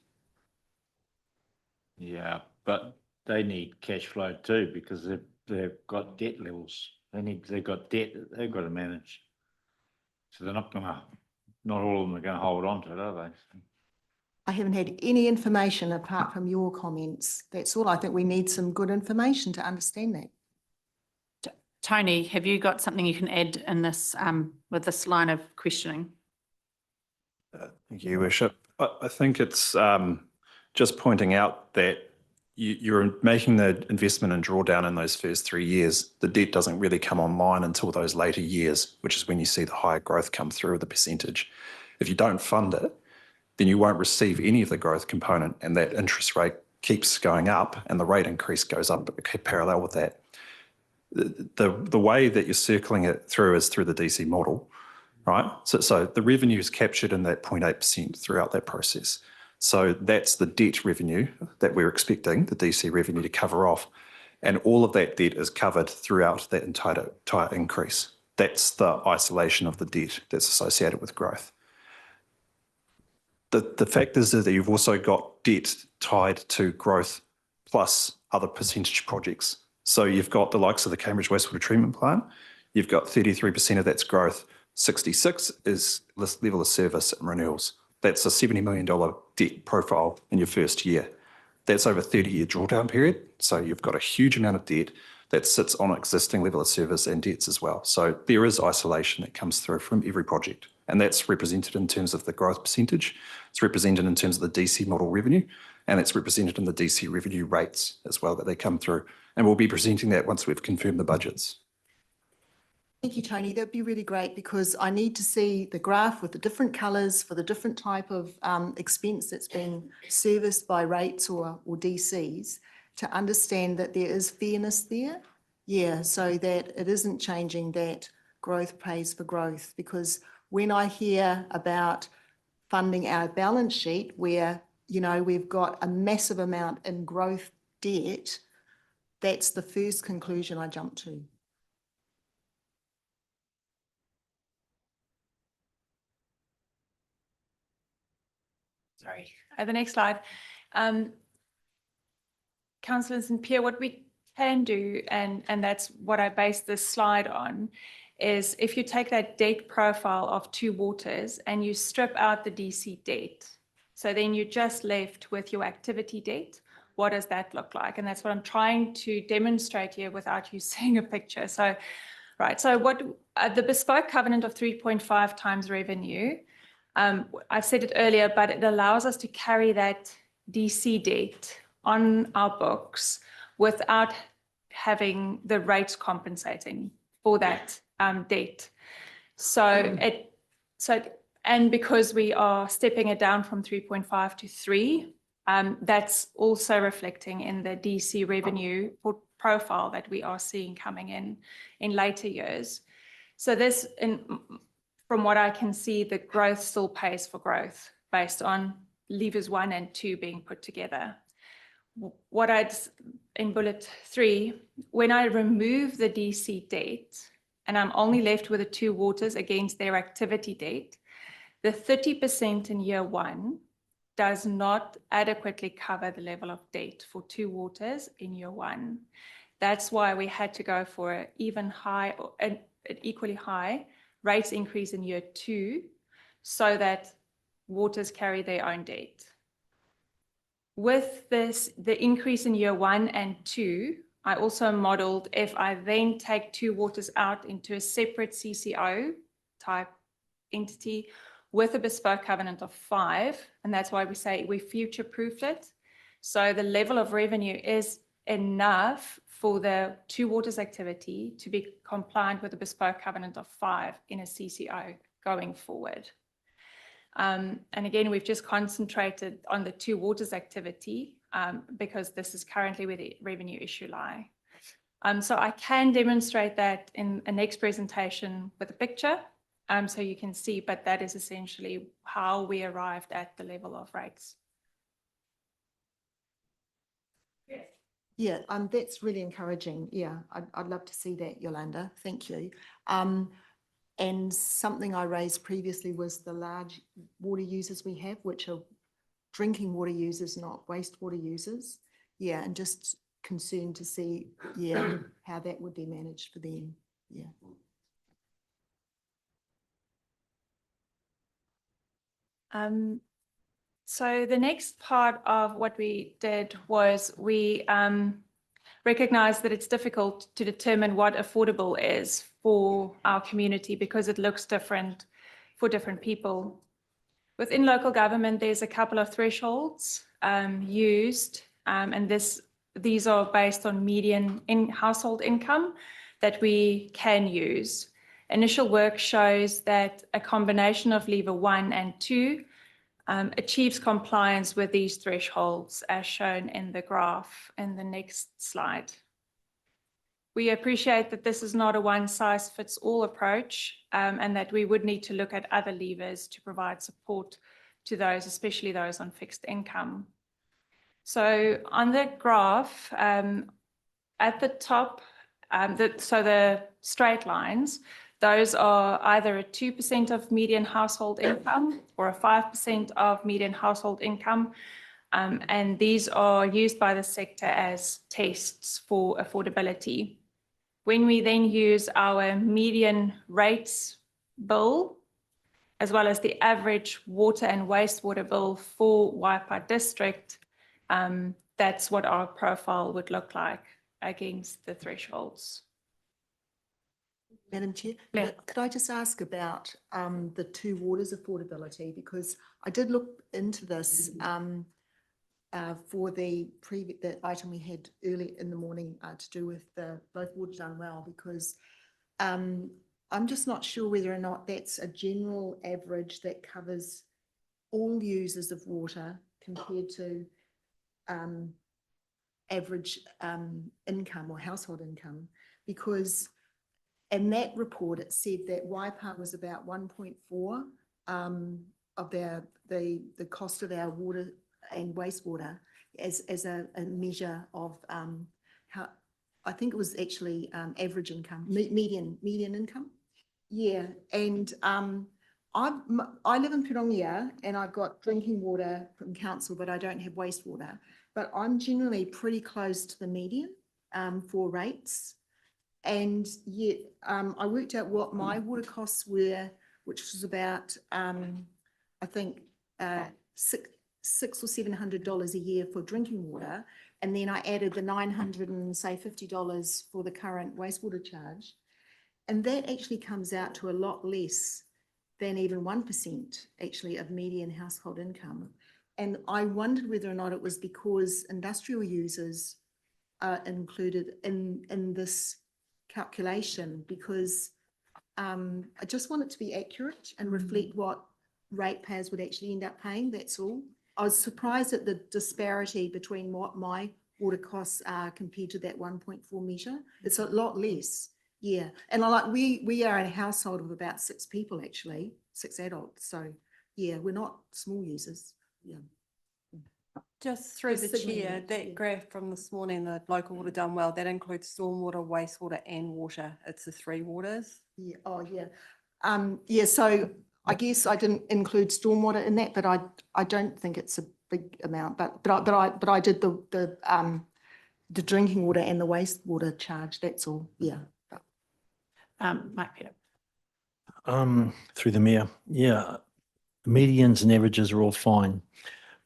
Yeah, but they need cash flow too because they've got debt levels. They've got debt that they've got to manage. So not all of them are going to hold on to it, are they? I haven't had any information apart from your comments. That's all. I think we need some good information to understand that. Tony, have you got something you can add in this with this line of questioning? Thank you, Worship. I think it's just pointing out that you're making the investment and drawdown in those first 3 years. The debt doesn't really come online until those later years, which is when you see the higher growth come through the percentage. If you don't fund it, then you won't receive any of the growth component, and that interest rate keeps going up and the rate increase goes up parallel with that. The way that you're circling it through is through the DC model, right? So the revenue is captured in that 0.8% throughout that process. So that's the debt revenue that we're expecting, the DC revenue to cover off. And all of that debt is covered throughout that entire increase. That's the isolation of the debt that's associated with growth. The fact is that you've also got debt tied to growth plus other percentage projects. So you've got the likes of the Cambridge Wastewater Treatment Plant. You've got 33% of that's growth. 66 is level of service and renewals. That's a $70 million debt profile in your first year. That's over a 30-year drawdown period. So you've got a huge amount of debt that sits on existing level of service and debts as well. So there is isolation that comes through from every project. And that's represented in terms of the growth percentage. It's represented in terms of the DC model revenue, and it's represented in the DC revenue rates as well that they come through. And we'll be presenting that once we've confirmed the budgets. Thank you, Tony. That'd be really great because I need to see the graph with the different colours for the different type of expense that's being serviced by rates or DCs to understand that there is fairness there. Yeah, so that it isn't changing that growth pays for growth, because when I hear about funding our balance sheet where, we've got a massive amount in growth debt, that's the first conclusion I jump to. Sorry, the next slide. Councillor St Pierre, what we can do, and that's what I base this slide on, is if you take that debt profile of Two Waters and you strip out the DC debt, so then you're just left with your activity debt, what does that look like? And that's what I'm trying to demonstrate here without you seeing a picture. So, right, so what the bespoke covenant of 3.5 times revenue, I've said it earlier, but it allows us to carry that DC debt on our books without having the rates compensating for that debt. And because we are stepping it down from 3.5 to 3, That's also reflecting in the DC revenue profile that we are seeing coming in later years. So this, from what I can see, the growth still pays for growth based on levers 1 and 2 being put together. What in bullet 3, when I remove the DC debt and I'm only left with the two waters against their activity debt, the 30% in year 1 does not adequately cover the level of debt for two waters in year 1. That's why we had to go for an even high, an equally high rates increase in year 2, so that waters carry their own debt. With this, the increase in year 1 and 2, I also modeled if I then take two waters out into a separate CCO type entity with a bespoke covenant of 5, and that's why we say we future-proofed it. So the level of revenue is enough for the two waters activity to be compliant with a bespoke covenant of 5 in a CCO going forward. And again, we've just concentrated on the two waters activity because this is currently where the revenue issue lie. So I can demonstrate that in a next presentation with a picture, so you can see, but that is essentially how we arrived at the level of rates. Yeah, that's really encouraging. Yeah, I'd love to see that, Yolanda. Thank you. And something I raised previously was the large water users we have, which are drinking water users, not wastewater users. Yeah, and just concerned to see, yeah, how that would be managed for them. Yeah. So the next part of what we did was we recognized that it's difficult to determine what affordable is for our community because it looks different for different people. Within local government, there's a couple of thresholds used, and these are based on median household income that we can use. Initial work shows that a combination of lever 1 and 2 achieves compliance with these thresholds as shown in the graph in the next slide. We appreciate that this is not a one-size-fits-all approach and that we would need to look at other levers to provide support to those, especially those on fixed income. So on the graph, at the top, so the straight lines, those are either a 2% of median household income or a 5% of median household income. And these are used by the sector as tests for affordability. When we then use our median rates bill, as well as the average water and wastewater bill for Waipa District, that's what our profile would look like against the thresholds. Madam Chair, Yeah. could I just ask about the two waters affordability? Because I did look into this for the item we had early in the morning to do with the both waters done well, because I'm just not sure whether or not that's a general average that covers all users of water compared to average income or household income, because in that report, it said that Waipa was about 1.4 of the cost of our water and wastewater as a measure of how, I think it was actually average income, median income. Yeah, and I live in Pirongia and I've got drinking water from council, but I don't have wastewater. But I'm generally pretty close to the median for rates. And yet I worked out what my water costs were, which was about, I think, $600 or $700 a year for drinking water. And then I added the $950 for the current wastewater charge. And that actually comes out to a lot less than even 1% actually of median household income. And I wondered whether or not it was because industrial users are included in this calculation, because I just want it to be accurate and reflect what ratepayers would actually end up paying, that's all. I was surprised at the disparity between what my water costs are compared to that 1.4 metre. It's a lot less. Yeah. And we are a household of about 6 people, actually, 6 adults. So yeah, we're not small users. Yeah. Just through the Just chair, signaling it, that yeah. graph from this morning, the local water done well, that includes stormwater, wastewater and water. It's the 3 waters. Yeah, oh, yeah. Yeah, so I guess I didn't include stormwater in that, but I don't think it's a big amount, but I did the drinking water and the wastewater charge, that's all, yeah. Mike Peter. Through the mayor, yeah, medians and averages are all fine,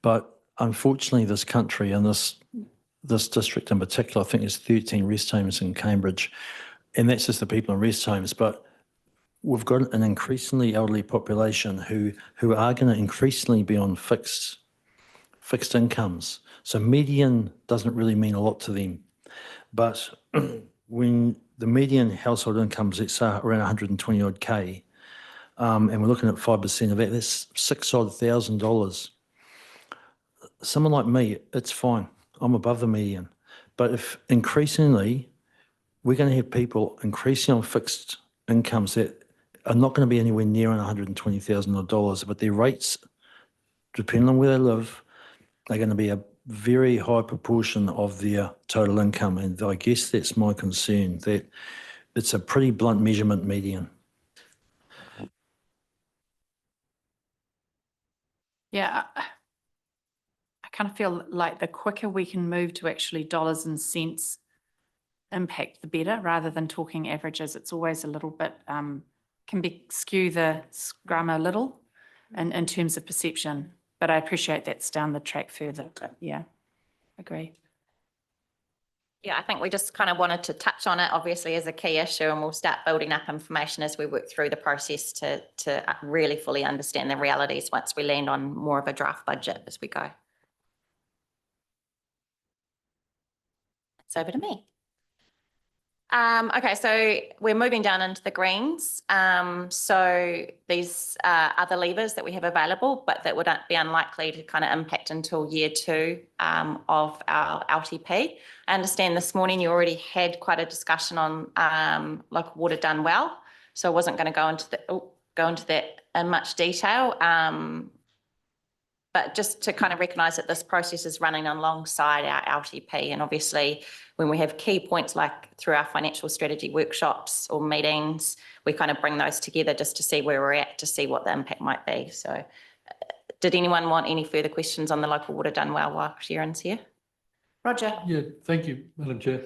but unfortunately, this country and this district in particular, I think there's 13 rest homes in Cambridge, and that's just the people in rest homes. But we've got an increasingly elderly population who are going to increasingly be on fixed incomes. So median doesn't really mean a lot to them, but when the median household incomes, let's say around 120 odd K, and we're looking at 5% of that, that's $6,000. Someone like me, it's fine. I'm above the median. But if increasingly we're going to have people increasing on fixed incomes that are not going to be anywhere near $120,000, but their rates, depending on where they live, are going to be a very high proportion of their total income. And I guess that's my concern, that it's a pretty blunt measurement, median. Yeah, I kind of feel like the quicker we can move to actually dollars and cents impact, the better, rather than talking averages. It's always a little bit, can skew the scrum a little in terms of perception. But I appreciate that's down the track further. But yeah, agree. Yeah, I think we just kind of wanted to touch on it, obviously, as a key issue, and we'll start building up information as we work through the process to really fully understand the realities once we land on more of a draft budget as we go. It's over to me. Okay, so we're moving down into the greens. So these are the levers that we have available, but that would be unlikely to kind of impact until year 2 of our LTP. I understand this morning you already had quite a discussion on local water done well, so I wasn't going to go into that in much detail. But just to kind of recognise that this process is running alongside our LTP, and obviously when we have key points like through our financial strategy workshops or meetings, we kind of bring those together just to see where we're at, to see what the impact might be. So did anyone want any further questions on the local water done well while Sharon's here? Roger. Yeah, thank you, Madam Chair.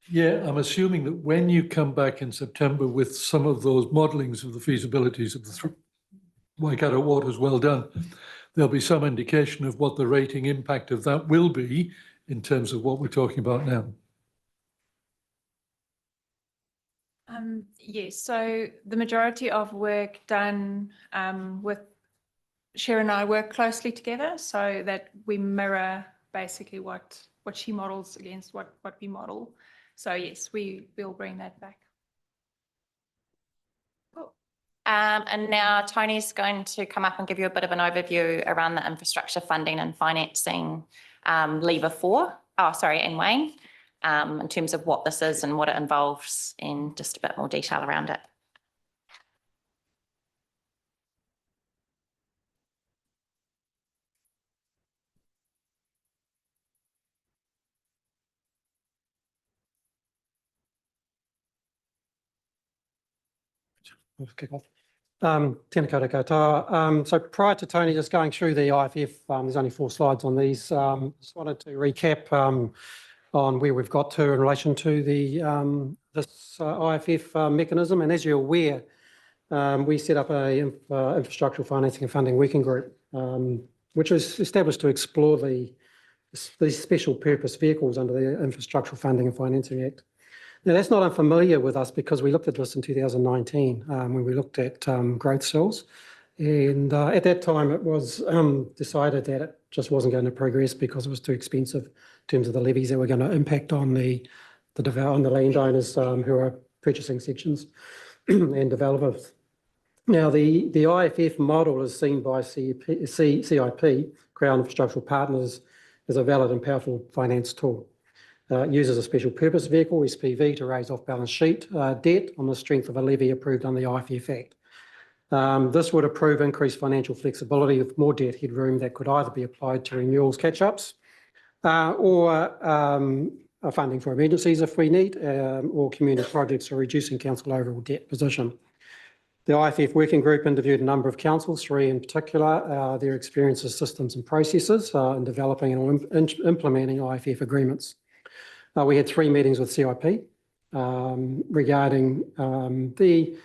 Yeah, I'm assuming that when you come back in September with some of those modellings of the feasibilities of the Waikato waters, well done, there'll be some indication of what the rating impact of that will be in terms of what we're talking about now. Yes, so the majority of work done with Sharon and I work closely together so that we mirror basically what she models against what we model. So yes, we'll bring that back. And now Tony's going to come up and give you a bit of an overview around the infrastructure funding and financing lever 4. Oh, sorry, and Wayne, in terms of what this is and what it involves and just a bit more detail around it. Let's kick off. Tēnā koutou katoa. So prior to Tony just going through the IFF, there's only 4 slides on these. Just wanted to recap on where we've got to in relation to the this IFF mechanism. And as you're aware, we set up a infrastructural financing and funding working group, which was established to explore these special purpose vehicles under the Infrastructural Funding and Financing Act. Now, that's not unfamiliar with us because we looked at this in 2019 when we looked at growth cells. And at that time, it was decided that it just wasn't going to progress because it was too expensive in terms of the levies that were going to impact on the landowners who are purchasing sections and developers. Now, the IFF model is seen by CIP, Crown Infrastructural Partners, as a valid and powerful finance tool. It uses a special purpose vehicle, SPV, to raise off-balance sheet debt on the strength of a levy approved under the IFF Act. This would approve increased financial flexibility with more debt headroom that could either be applied to renewals catch-ups or funding for emergencies if we need, or community projects or reducing council overall debt position. The IFF Working Group interviewed a number of councils, 3 in particular, their experiences, systems and processes in developing and implementing IFF agreements. We had 3 meetings with CIP regarding the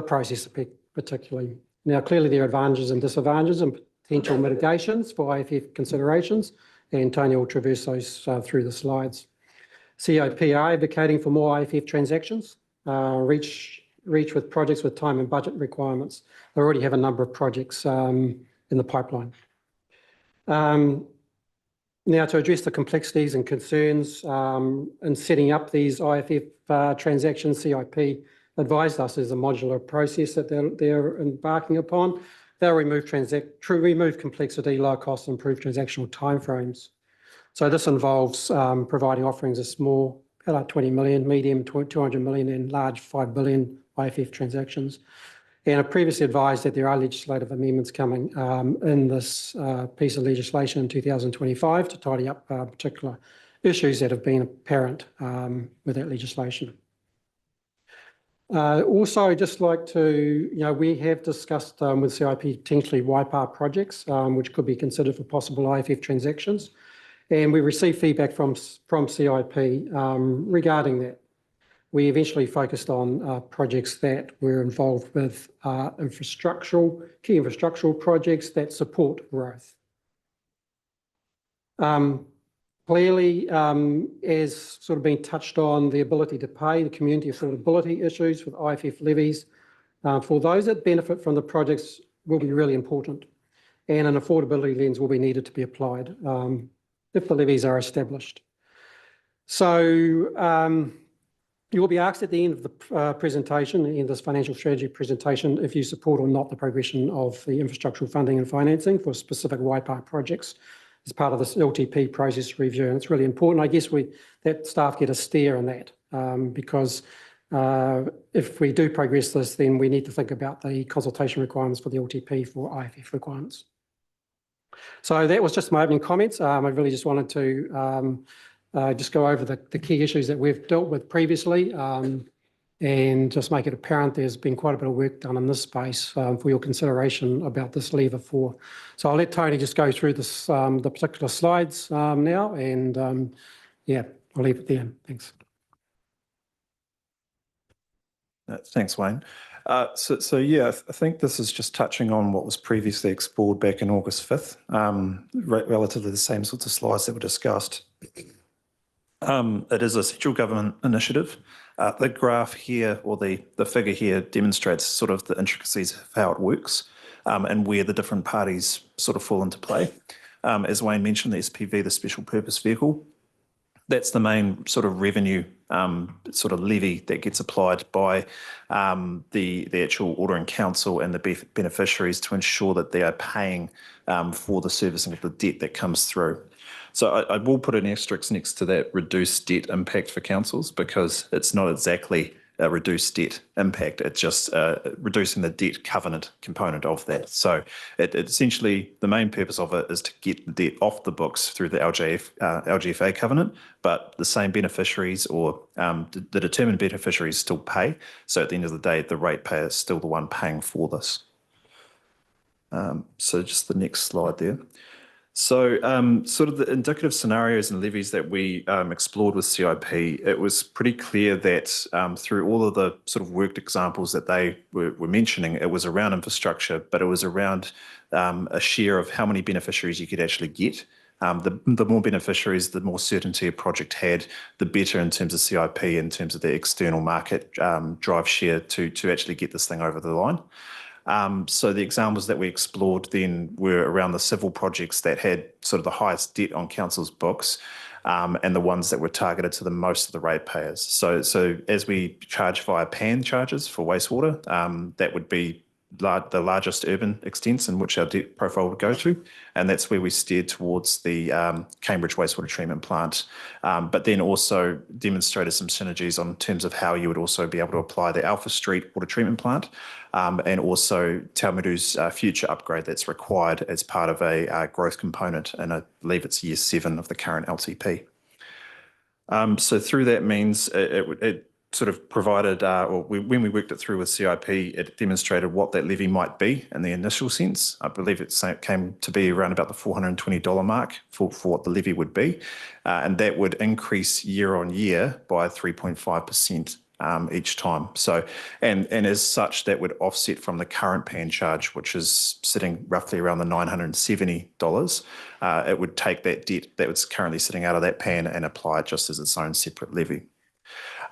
process particularly. Now, clearly there are advantages and disadvantages and potential mitigations for IFF considerations, and Tony will traverse those through the slides. CIP are advocating for more IFF transactions, reach with projects with time and budget requirements. They already have a number of projects in the pipeline. Now, to address the complexities and concerns in setting up these IFF transactions, CIP advised us there's a modular process that they're embarking upon. They'll remove complexity, low cost, improve transactional timeframes. So this involves providing offerings of small, like 20 million, medium 200 million, and large 5 billion IFF transactions. And I previously advised that there are legislative amendments coming in this piece of legislation in 2025 to tidy up particular issues that have been apparent with that legislation. Also, I'd just like to, we have discussed with CIP potentially YPAR projects, which could be considered for possible IFF transactions. And we received feedback from CIP regarding that. We eventually focused on projects that were involved with key infrastructural projects that support growth. Clearly, as sort of been touched on, the ability to pay, the community affordability issues with IFF levies, for those that benefit from the projects will be really important, and an affordability lens will be needed to be applied if the levies are established. So you will be asked at the end of the presentation, in this financial strategy presentation, if you support or not the progression of the infrastructural funding and financing for specific YPAR projects as part of this LTP process review. And it's really important. I guess that staff get a steer on that because if we do progress this, then we need to think about the consultation requirements for the LTP for IFF requirements. So that was just my opening comments. I really just wanted to just go over the key issues that we've dealt with previously and just make it apparent there's been quite a bit of work done in this space for your consideration about this lever 4. So I'll let Tony just go through this, the particular slides now, and yeah, I'll leave it there. Thanks. Thanks, Wayne. So yeah, I think this is just touching on what was previously explored back in August 5th, relatively the same sorts of slides that were discussed. It is a central government initiative. The graph here, or the figure here, demonstrates sort of the intricacies of how it works and where the different parties sort of fall into play. As Wayne mentioned, the SPV, the special purpose vehicle, that's the main sort of revenue sort of levy that gets applied by the actual ordering council and the beneficiaries to ensure that they are paying for the servicing of the debt that comes through. So I will put an asterisk next to that reduced debt impact for councils, because it's not exactly a reduced debt impact, it's just reducing the debt covenant component of that. So it essentially, the main purpose of it is to get the debt off the books through the LGFA covenant, but the same beneficiaries or the determined beneficiaries still pay. So at the end of the day, the ratepayer is still the one paying for this. So just the next slide there. So sort of the indicative scenarios and levies that we explored with CIP, it was pretty clear that through all of the sort of worked examples that they were mentioning, it was around infrastructure, but it was around a share of how many beneficiaries you could actually get. The more beneficiaries, the more certainty a project had, the better in terms of CIP, in terms of the external market drive share to actually get this thing over the line. So the examples that we explored then were around the civil projects that had sort of the highest debt on council's books, and the ones that were targeted to the most of the ratepayers. So as we charge via PAN charges for wastewater, that would be the largest urban extents in which our debt profile would go to, and that's where we steered towards the Cambridge wastewater treatment plant, but then also demonstrated some synergies on terms of how you would also be able to apply the Alpha Street water treatment plant, and also Taumaru's future upgrade that's required as part of a growth component, and I believe it's year 7 of the current LTP. So through that means it sort of provided, when we worked it through with CIP, it demonstrated what that levy might be in the initial sense. I believe it came to be around about the $420 mark for what the levy would be. And that would increase year on year by 3.5% each time. So, and as such, that would offset from the current PAN charge, which is sitting roughly around the $970. It would take that debt that was currently sitting out of that PAN and apply it just as its own separate levy.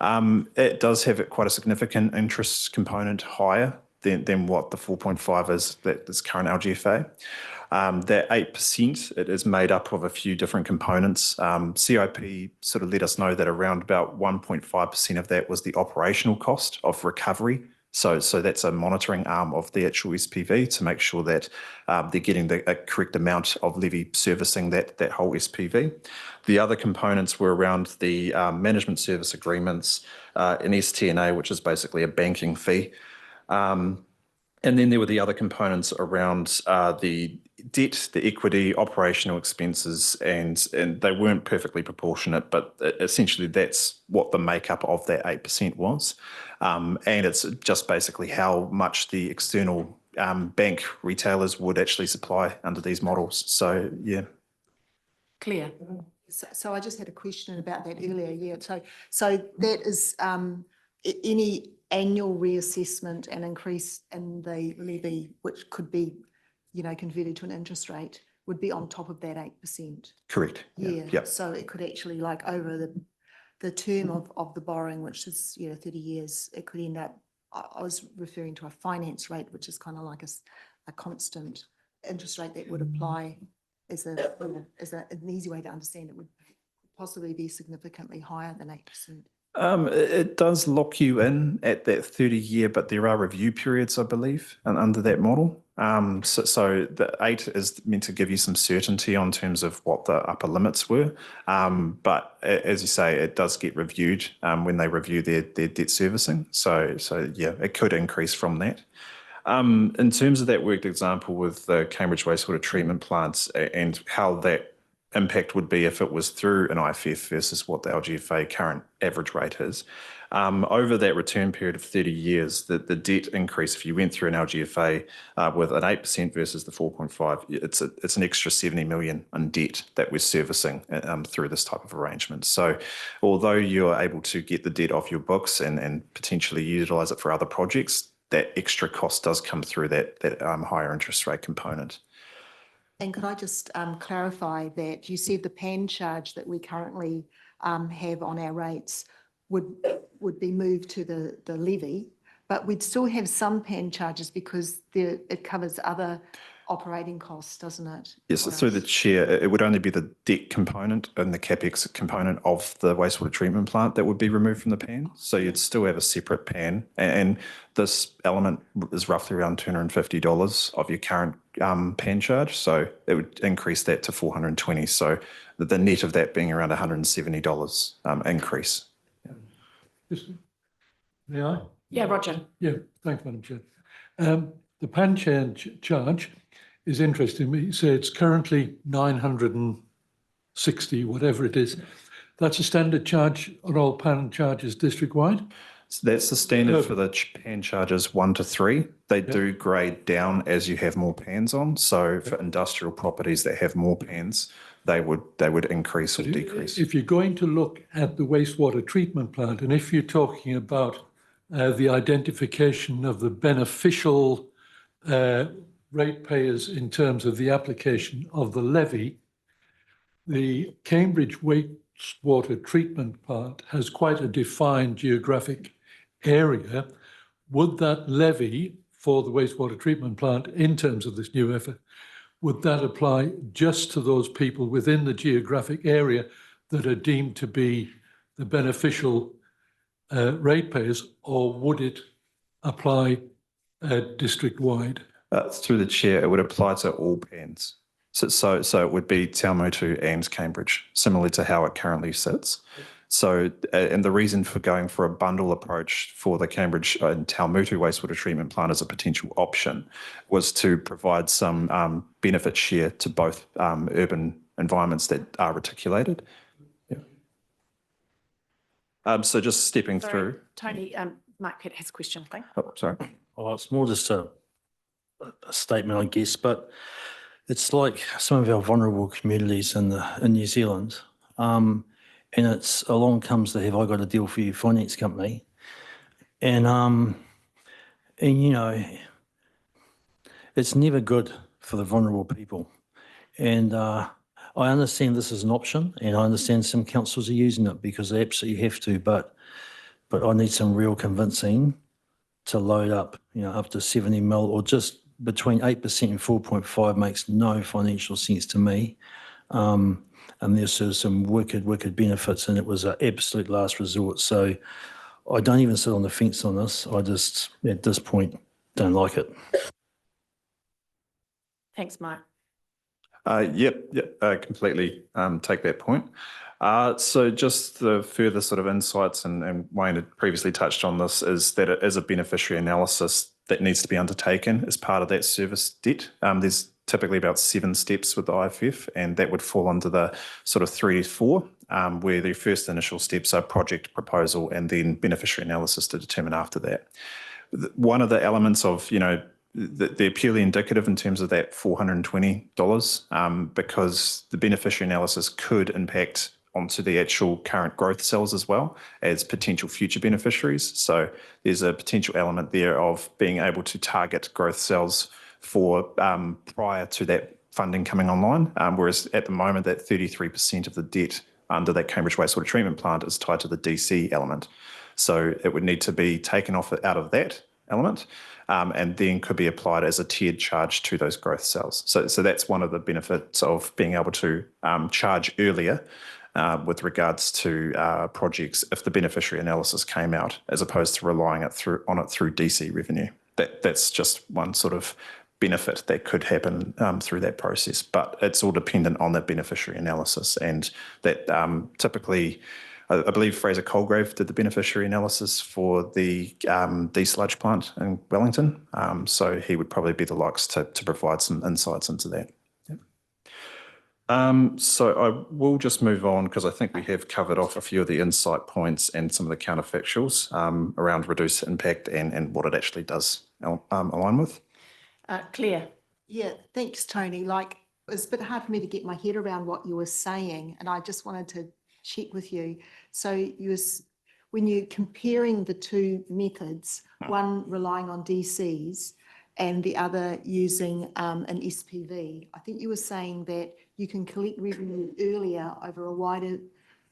It does have quite a significant interest component higher than what the 4.5 is that this current LGFA. That 8%, it is made up of a few different components. CIP sort of let us know that around about 1.5% of that was the operational cost of recovery. So that's a monitoring arm of the actual SPV to make sure that they're getting a correct amount of levy servicing that whole SPV. The other components were around the management service agreements, an STNA, which is basically a banking fee. And then there were the other components around the debt, the equity, operational expenses, and they weren't perfectly proportionate, but essentially that's what the makeup of that 8% was. And it's just basically how much the external bank retailers would actually supply under these models. So, yeah. Clear. So I just had a question about that earlier. Yeah. So that is any annual reassessment and increase in the levy, which could be, converted to an interest rate, would be on top of that 8%. Correct. Yeah. Yep. So it could actually, like, over the term of the borrowing, which is 30 years, it could end up. I was referring to a finance rate, which is kind of like a constant interest rate that would apply as an easy way to understand it, would possibly be significantly higher than 8%. It does lock you in at that 30-year, but there are review periods, I believe, under that model. So the 8 is meant to give you some certainty on terms of what the upper limits were. But as you say, it does get reviewed when they review their debt servicing. So yeah, it could increase from that. In terms of that worked example with the Cambridge wastewater treatment plants and how that impact would be if it was through an IFF versus what the LGFA current average rate is. Over that return period of 30 years, the debt increase, if you went through an LGFA with an 8% versus the 4.5, it's an extra 70 million in debt that we're servicing through this type of arrangement. So although you're able to get the debt off your books and potentially utilise it for other projects, that extra cost does come through that higher interest rate component. And could I just clarify that you said the PAN charge that we currently have on our rates would be moved to the levy, but we'd still have some PAN charges because it covers other operating costs, doesn't it? Yes, through the chair, it would only be the debt component and the CapEx component of the wastewater treatment plant that would be removed from the PAN. So you'd still have a separate PAN, and this element is roughly around $250 of your current PAN charge. So it would increase that to $420. So the net of that being around $170 increase. May I? Yeah, Roger. Yeah, thanks, Madam Chair. The PAN charge is interesting. You say it's currently 960, whatever it is. That's a standard charge on all PAN charges district-wide? So that's the standard for the PAN charges 1 to 3. They do grade down as you have more PANs on. So for industrial properties that have more PANs, they would increase or decrease. If you're going to look at the wastewater treatment plant, and if you're talking about the identification of the beneficial ratepayers in terms of the application of the levy, the Cambridge wastewater treatment plant has quite a defined geographic area. Would that levy for the wastewater treatment plant in terms of this new effort, would that apply just to those people within the geographic area that are deemed to be the beneficial ratepayers, or would it apply district-wide? Through the chair, it would apply to all PANs. So it would be Te Awamutu and Cambridge, similarly to how it currently sits. So, and the reason for going for a bundle approach for the Cambridge and Te Awamutu wastewater treatment plant as a potential option was to provide some benefit share to both urban environments that are reticulated. Yeah. So just stepping through. Tony, Mark Pitt has a question, I think. Oh, sorry. Well, it's more just a statement, I guess, but it's like some of our vulnerable communities in New Zealand. And it's along comes the "have I got a deal for you" finance company, and you know, it's never good for the vulnerable people. And I understand this is an option, and I understand some councils are using it because they absolutely have to. But I need some real convincing to load up, up to 70 mil, or just between 8% and 4.5 makes no financial sense to me. And there's some wicked benefits, and it was an absolute last resort. So I don't even sit on the fence on this. I just, at this point, don't like it. Thanks, Mark. Yep, I completely take that point. So just the further sort of insights, and Wayne had previously touched on this, is that it is a beneficiary analysis that needs to be undertaken as part of that service debt. There's typically about 7 steps with the IFF, and that would fall under the sort of 3 to 4, where the first initial steps are project proposal and then beneficiary analysis to determine after that. One of the elements of, they're purely indicative in terms of that $420, because the beneficiary analysis could impact onto the actual current growth cells as well as potential future beneficiaries. So there's a potential element there of being able to target growth cells for prior to that funding coming online, whereas at the moment that 33% of the debt under that Cambridge wastewater treatment plant is tied to the DC element. So it would need to be taken off out of that element, and then could be applied as a tiered charge to those growth cells. So that's one of the benefits of being able to charge earlier with regards to projects if the beneficiary analysis came out, as opposed to relying on it through DC revenue. That's just one sort of benefit that could happen through that process, but it's all dependent on that beneficiary analysis, and that typically, I believe Fraser Colgrave did the beneficiary analysis for the desludge plant in Wellington, so he would probably be the likes to provide some insights into that. So I will just move on, because I think we have covered off a few of the insight points and some of the counterfactuals around reduced impact and what it actually does align with. Claire. Yeah, thanks, Tony. Like, it's a bit hard for me to get my head around what you were saying, and I just wanted to check with you. So when you're comparing the two methods, one relying on DCs and the other using an SPV, I think you were saying that you can collect revenue earlier over a wider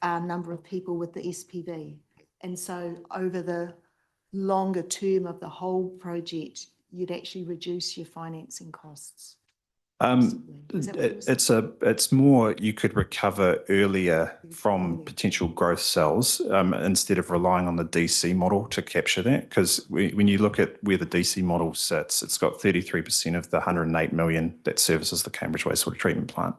number of people with the SPV. And so over the longer term of the whole project, you'd actually reduce your financing costs. It's more you could recover earlier from potential growth cells instead of relying on the DC model to capture that. Because when you look at where the DC model sits, it's got 33% of the 108 million that services the Cambridge wastewater treatment plant.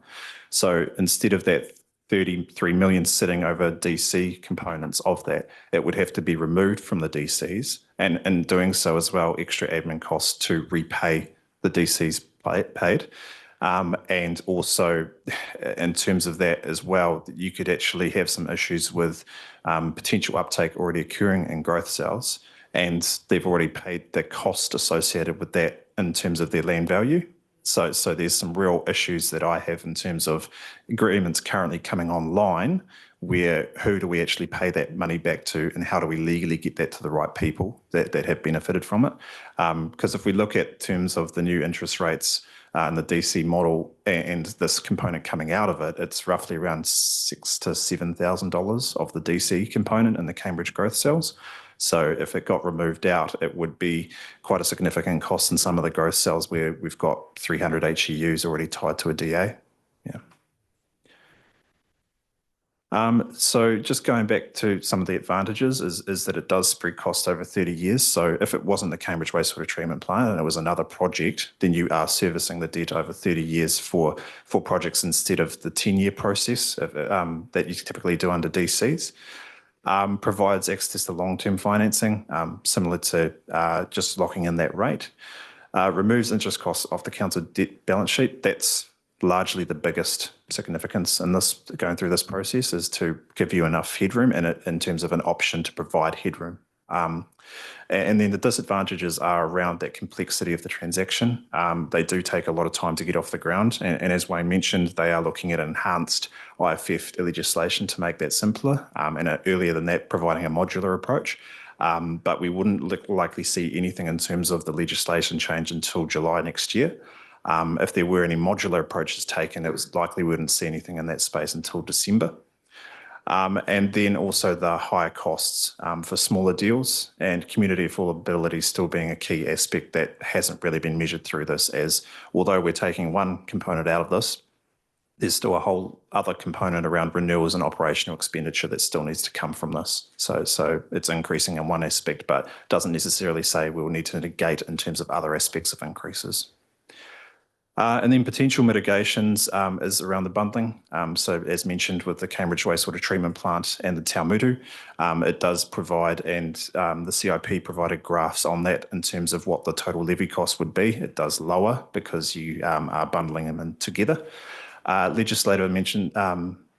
So instead of that 33 million sitting over DC components of that, it would have to be removed from the DCs, and in doing so as well, extra admin costs to repay the DCs paid. And also in terms of that as well, you could actually have some issues with potential uptake already occurring in growth cells, and they've already paid the cost associated with that in terms of their land value. So there's some real issues that I have in terms of agreements currently coming online, where who do we actually pay that money back to, and how do we legally get that to the right people that have benefited from it? Because if we look at terms of the new interest rates and the DC model and this component coming out of it, it's roughly around $6,000 to $7,000 of the DC component in the Cambridge growth cells. So if it got removed out, it would be quite a significant cost in some of the growth cells where we've got 300 HEUs already tied to a DA. Yeah. So just going back to some of the advantages is that it does spread cost over 30 years. So if it wasn't the Cambridge Wastewater Treatment Plant and it was another project, then you are servicing the debt over 30 years for projects instead of the 10-year process that you typically do under DCs. Provides access to long-term financing, similar to just locking in that rate. Removes interest costs off the council debt balance sheet. That's largely the biggest significance in this going through this process, is to give you enough headroom in terms of an option to provide headroom. And then the disadvantages are around that complexity of the transaction. They do take a lot of time to get off the ground. And as Wayne mentioned, they are looking at enhanced IFF legislation to make that simpler. And earlier than that, providing a modular approach. But we wouldn't likely see anything in terms of the legislation change until July next year. If there were any modular approaches taken, it was likely we wouldn't see anything in that space until December. And then also the higher costs for smaller deals, and community affordability still being a key aspect that hasn't really been measured through this, as although we're taking one component out of this, there's still a whole other component around renewals and operational expenditure that still needs to come from this. So it's increasing in one aspect, but doesn't necessarily say we'll need to negate in terms of other aspects of increases. And then potential mitigations is around the bundling. So as mentioned with the Cambridge Wastewater Treatment Plant and the Taumutu, it does provide, and the CIP provided graphs on that in terms of what the total levy cost would be. It does lower because you are bundling them in together. Legislative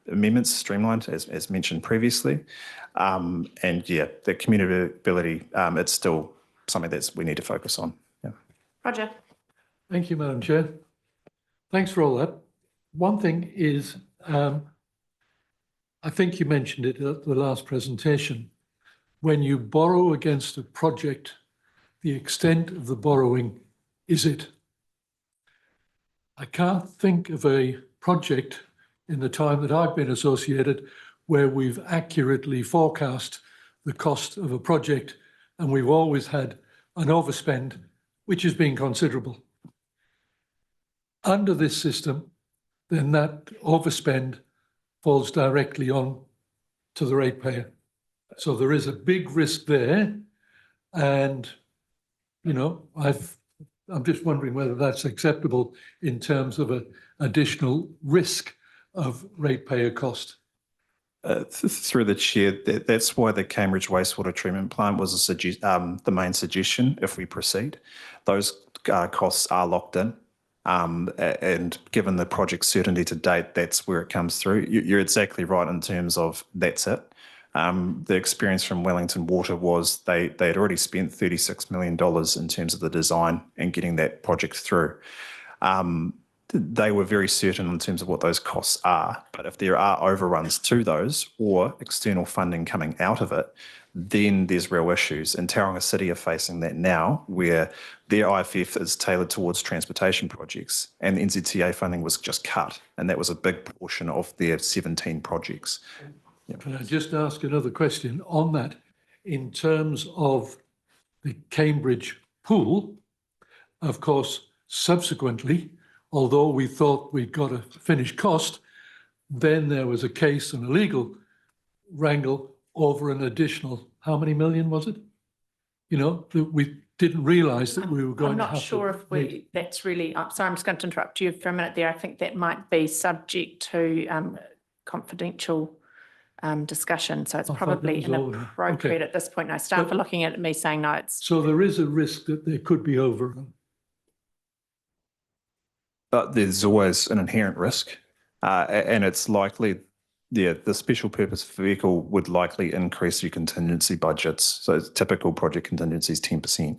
amendments streamlined, as mentioned previously. And yeah, the community ability, it's still something that we need to focus on. Yeah. Roger. Thank you, Madam Chair. Thanks for all that. One thing is, I think you mentioned it at the last presentation, when you borrow against a project, the extent of the borrowing is it. I can't think of a project in the time that I've been associated where we've accurately forecast the cost of a project, and we've always had an overspend, which has been considerable. Under this system, then that overspend falls directly on to the ratepayer. So there is a big risk there. And, you know, I'm just wondering whether that's acceptable in terms of an additional risk of ratepayer cost. Through the chair, that's why the Cambridge Wastewater Treatment Plant was the main suggestion if we proceed. Those costs are locked in. And given the project certainty to date, that's where it comes through. You're exactly right in terms of that's it. The experience from Wellington Water was they had already spent $36 million in terms of the design and getting that project through. They were very certain in terms of what those costs are, but if there are overruns to those or external funding coming out of it, then there's real issues. And Tauranga City are facing that now, where their IFF is tailored towards transportation projects, and the NZTA funding was just cut, and that was a big portion of their 17 projects. Yep. Can I just ask another question on that? In terms of the Cambridge pool, of course, subsequently, although we thought we'd got a finished cost, then there was a case and a legal wrangle over an additional, how many million was it? You know, that we didn't realise that we were going to have to. I'm not sure if that's really, I'm sorry, I'm just going to interrupt you for a minute there. I think that might be subject to confidential discussion. So it's probably inappropriate at this point. No, staff are looking at me saying no, it's. So there is a risk that there could be overrun. But there's always an inherent risk, and it's likely, yeah, the special purpose vehicle would likely increase your contingency budgets. So typical project contingency is 10%.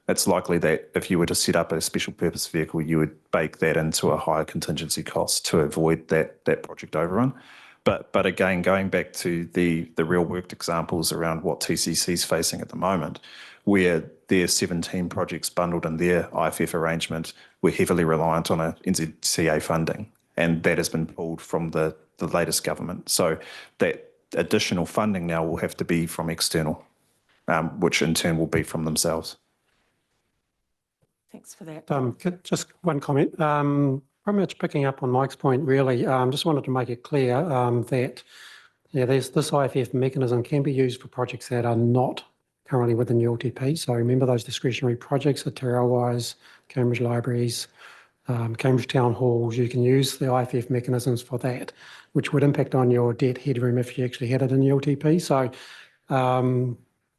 It's likely that if you were to set up a special purpose vehicle, you would bake that into a higher contingency cost to avoid that project overrun. But again, going back to the real worked examples around what TCC is facing at the moment, where their 17 projects bundled in their IFF arrangement were heavily reliant on a NZTA funding, and that has been pulled from the latest government. So that additional funding now will have to be from external. which in turn will be from themselves. Thanks for that. Just one comment. Pretty much picking up on Mike's point, really. Just wanted to make it clear that this IFF mechanism can be used for projects that are not currently within the LTP. So remember those discretionary projects, the Te Arawais, Cambridge Libraries, Cambridge Town Halls. You can use the IFF mechanisms for that, which would impact on your debt headroom if you actually had it in the LTP. So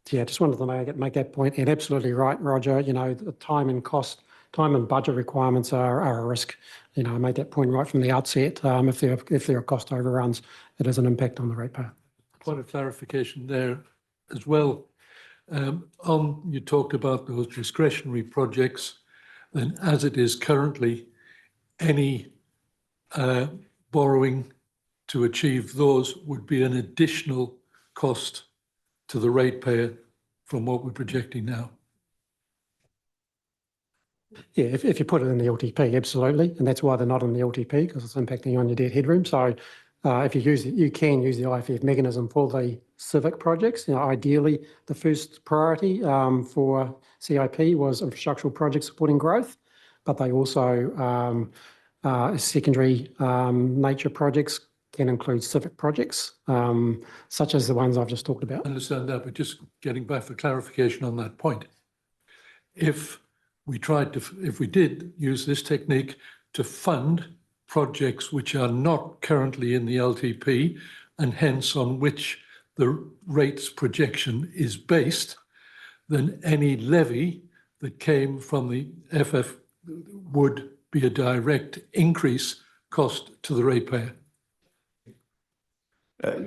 just wanted to make that point. And absolutely right, Roger, the time and budget requirements are a risk. I made that point right from the outset. If there are cost overruns, it has an impact on the ratepayer. Point of clarification there as well. You talked about those discretionary projects, then as it is currently, any borrowing to achieve those would be an additional cost to the ratepayer from what we're projecting now. Yeah, if you put it in the LTP, absolutely. And that's why they're not in the LTP, because it's impacting on your debt headroom. So if you use it, you can use the IFF mechanism for the civic projects. Ideally, the first priority for CIP was infrastructural projects supporting growth, but they also, secondary nature projects can include civic projects, such as the ones I've just talked about. I understand that, but just getting back for clarification on that point. If we did use this technique to fund projects which are not currently in the LTP and hence on which the rates projection is based, then any levy that came from the FF would be a direct increase cost to the ratepayer.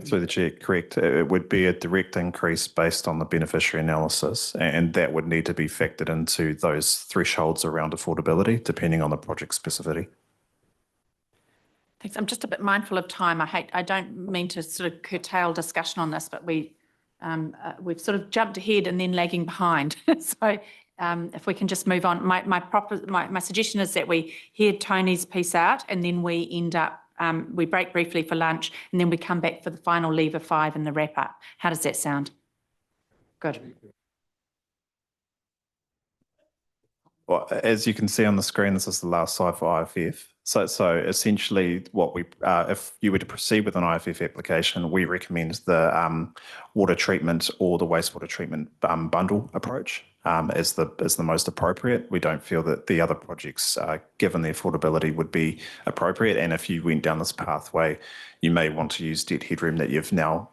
Through the chair, correct. It would be a direct increase based on the beneficiary analysis, and that would need to be factored into those thresholds around affordability, depending on the project specificity. Thanks. I'm just a bit mindful of time. I don't mean to sort of curtail discussion on this, but we've sort of jumped ahead and then lagging behind. So if we can just move on, my suggestion is that we hear Tony's piece out and then we end up, we break briefly for lunch and then we come back for the final lever 5 and the wrap up. How does that sound? Good. Well, as you can see on the screen, this is the last slide for IFF. So essentially what if you were to proceed with an IFF application, we recommend the water treatment or the wastewater treatment bundle approach as the most appropriate. We don't feel that the other projects, given the affordability, would be appropriate. And if you went down this pathway, you may want to use debt headroom that you've now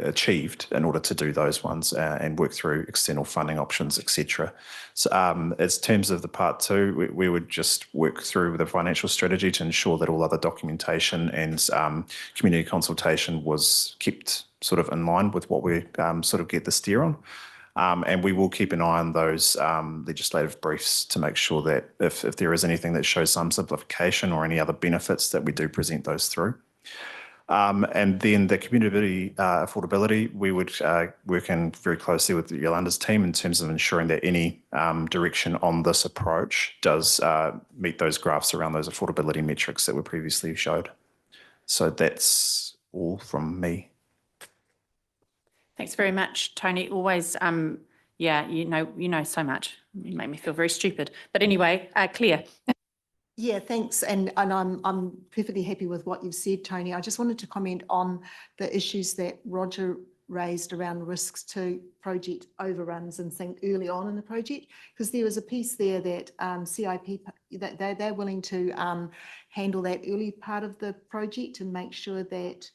achieved in order to do those ones and work through external funding options, etc. So as terms of the part 2, we would just work through the financial strategy to ensure that all other documentation and community consultation was kept sort of in line with what we sort of get the steer on. And we will keep an eye on those legislative briefs to make sure that if there is anything that shows some simplification or any other benefits, that we do present those through. And then the community affordability, we would work in very closely with Yolanda's team in terms of ensuring that any direction on this approach does meet those graphs around those affordability metrics that were previously showed. So that's all from me. Thanks very much, Tony. Always, yeah, you know so much. You make me feel very stupid. But anyway, Claire. Yeah, thanks. And I'm perfectly happy with what you've said, Tony. I just wanted to comment on the issues that Roger raised around risks to project overruns and think early on in the project, because there was a piece there that CIP, that they're willing to handle that early part of the project and make sure that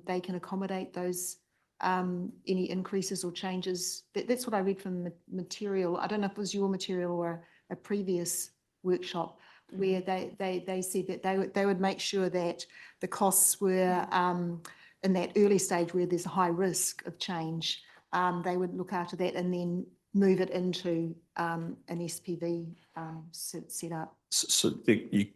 they can accommodate those any increases or changes. That's what I read from the material. I don't know if it was your material or a previous workshop, where they said that they would make sure that the costs were in that early stage where there's a high risk of change. They would look after that and then move it into an SPV set up. So you,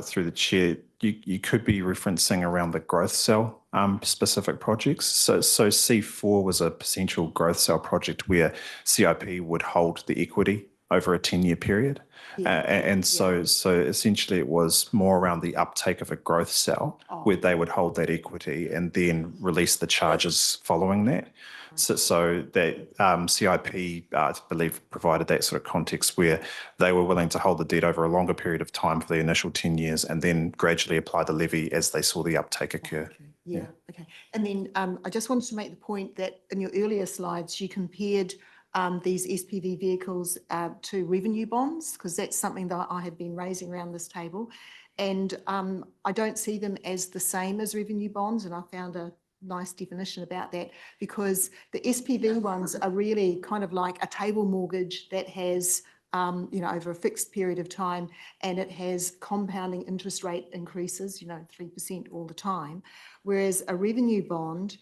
through the chair, you could be referencing around the growth cell specific projects. So C4 was a potential growth cell project where CIP would hold the equity over a 10-year period. And so essentially it was more around the uptake of a growth cell where they would hold that equity and then release the charges following that. So that CIP, I believe, provided that sort of context where they were willing to hold the debt over a longer period of time for the initial 10 years and then gradually apply the levy as they saw the uptake occur. Yeah, okay. And then I just wanted to make the point that in your earlier slides, you compared these SPV vehicles to revenue bonds, because that's something that I have been raising around this table. And I don't see them as the same as revenue bonds, and I found a nice definition about that, because the SPV ones are really kind of like a table mortgage that has over a fixed period of time, and it has compounding interest rate increases, 3% all the time. Whereas a revenue bond,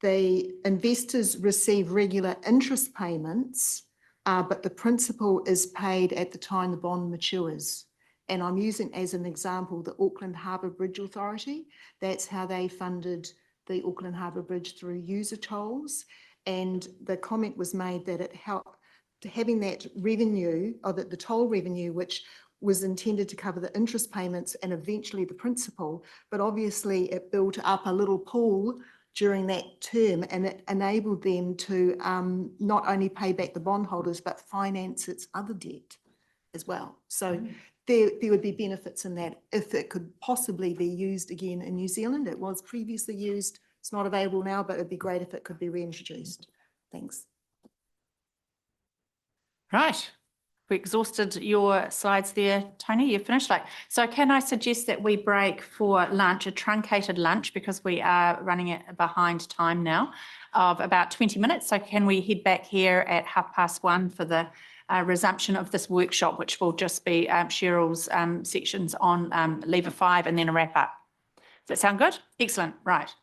the investors receive regular interest payments, but the principal is paid at the time the bond matures. And I'm using as an example the Auckland Harbour Bridge Authority. That's how they funded the Auckland Harbour Bridge, through user tolls. And the comment was made that it helped having that revenue, or that the toll revenue, which was intended to cover the interest payments and eventually the principal, but obviously it built up a little pool during that term, and it enabled them to not only pay back the bondholders, but finance its other debt as well. So there would be benefits in that if it could possibly be used again in New Zealand. It was previously used. It's not available now, but it'd be great if it could be reintroduced. Thanks. Right. We exhausted your slides there, Tony. You're finished. So can I suggest that we break for lunch, a truncated lunch, because we are running it behind time now, of about 20 minutes. So can we head back here at 1:30 for the resumption of this workshop, which will just be Cheryl's sections on Lever 5 and then a wrap up. Does that sound good? Excellent. Right.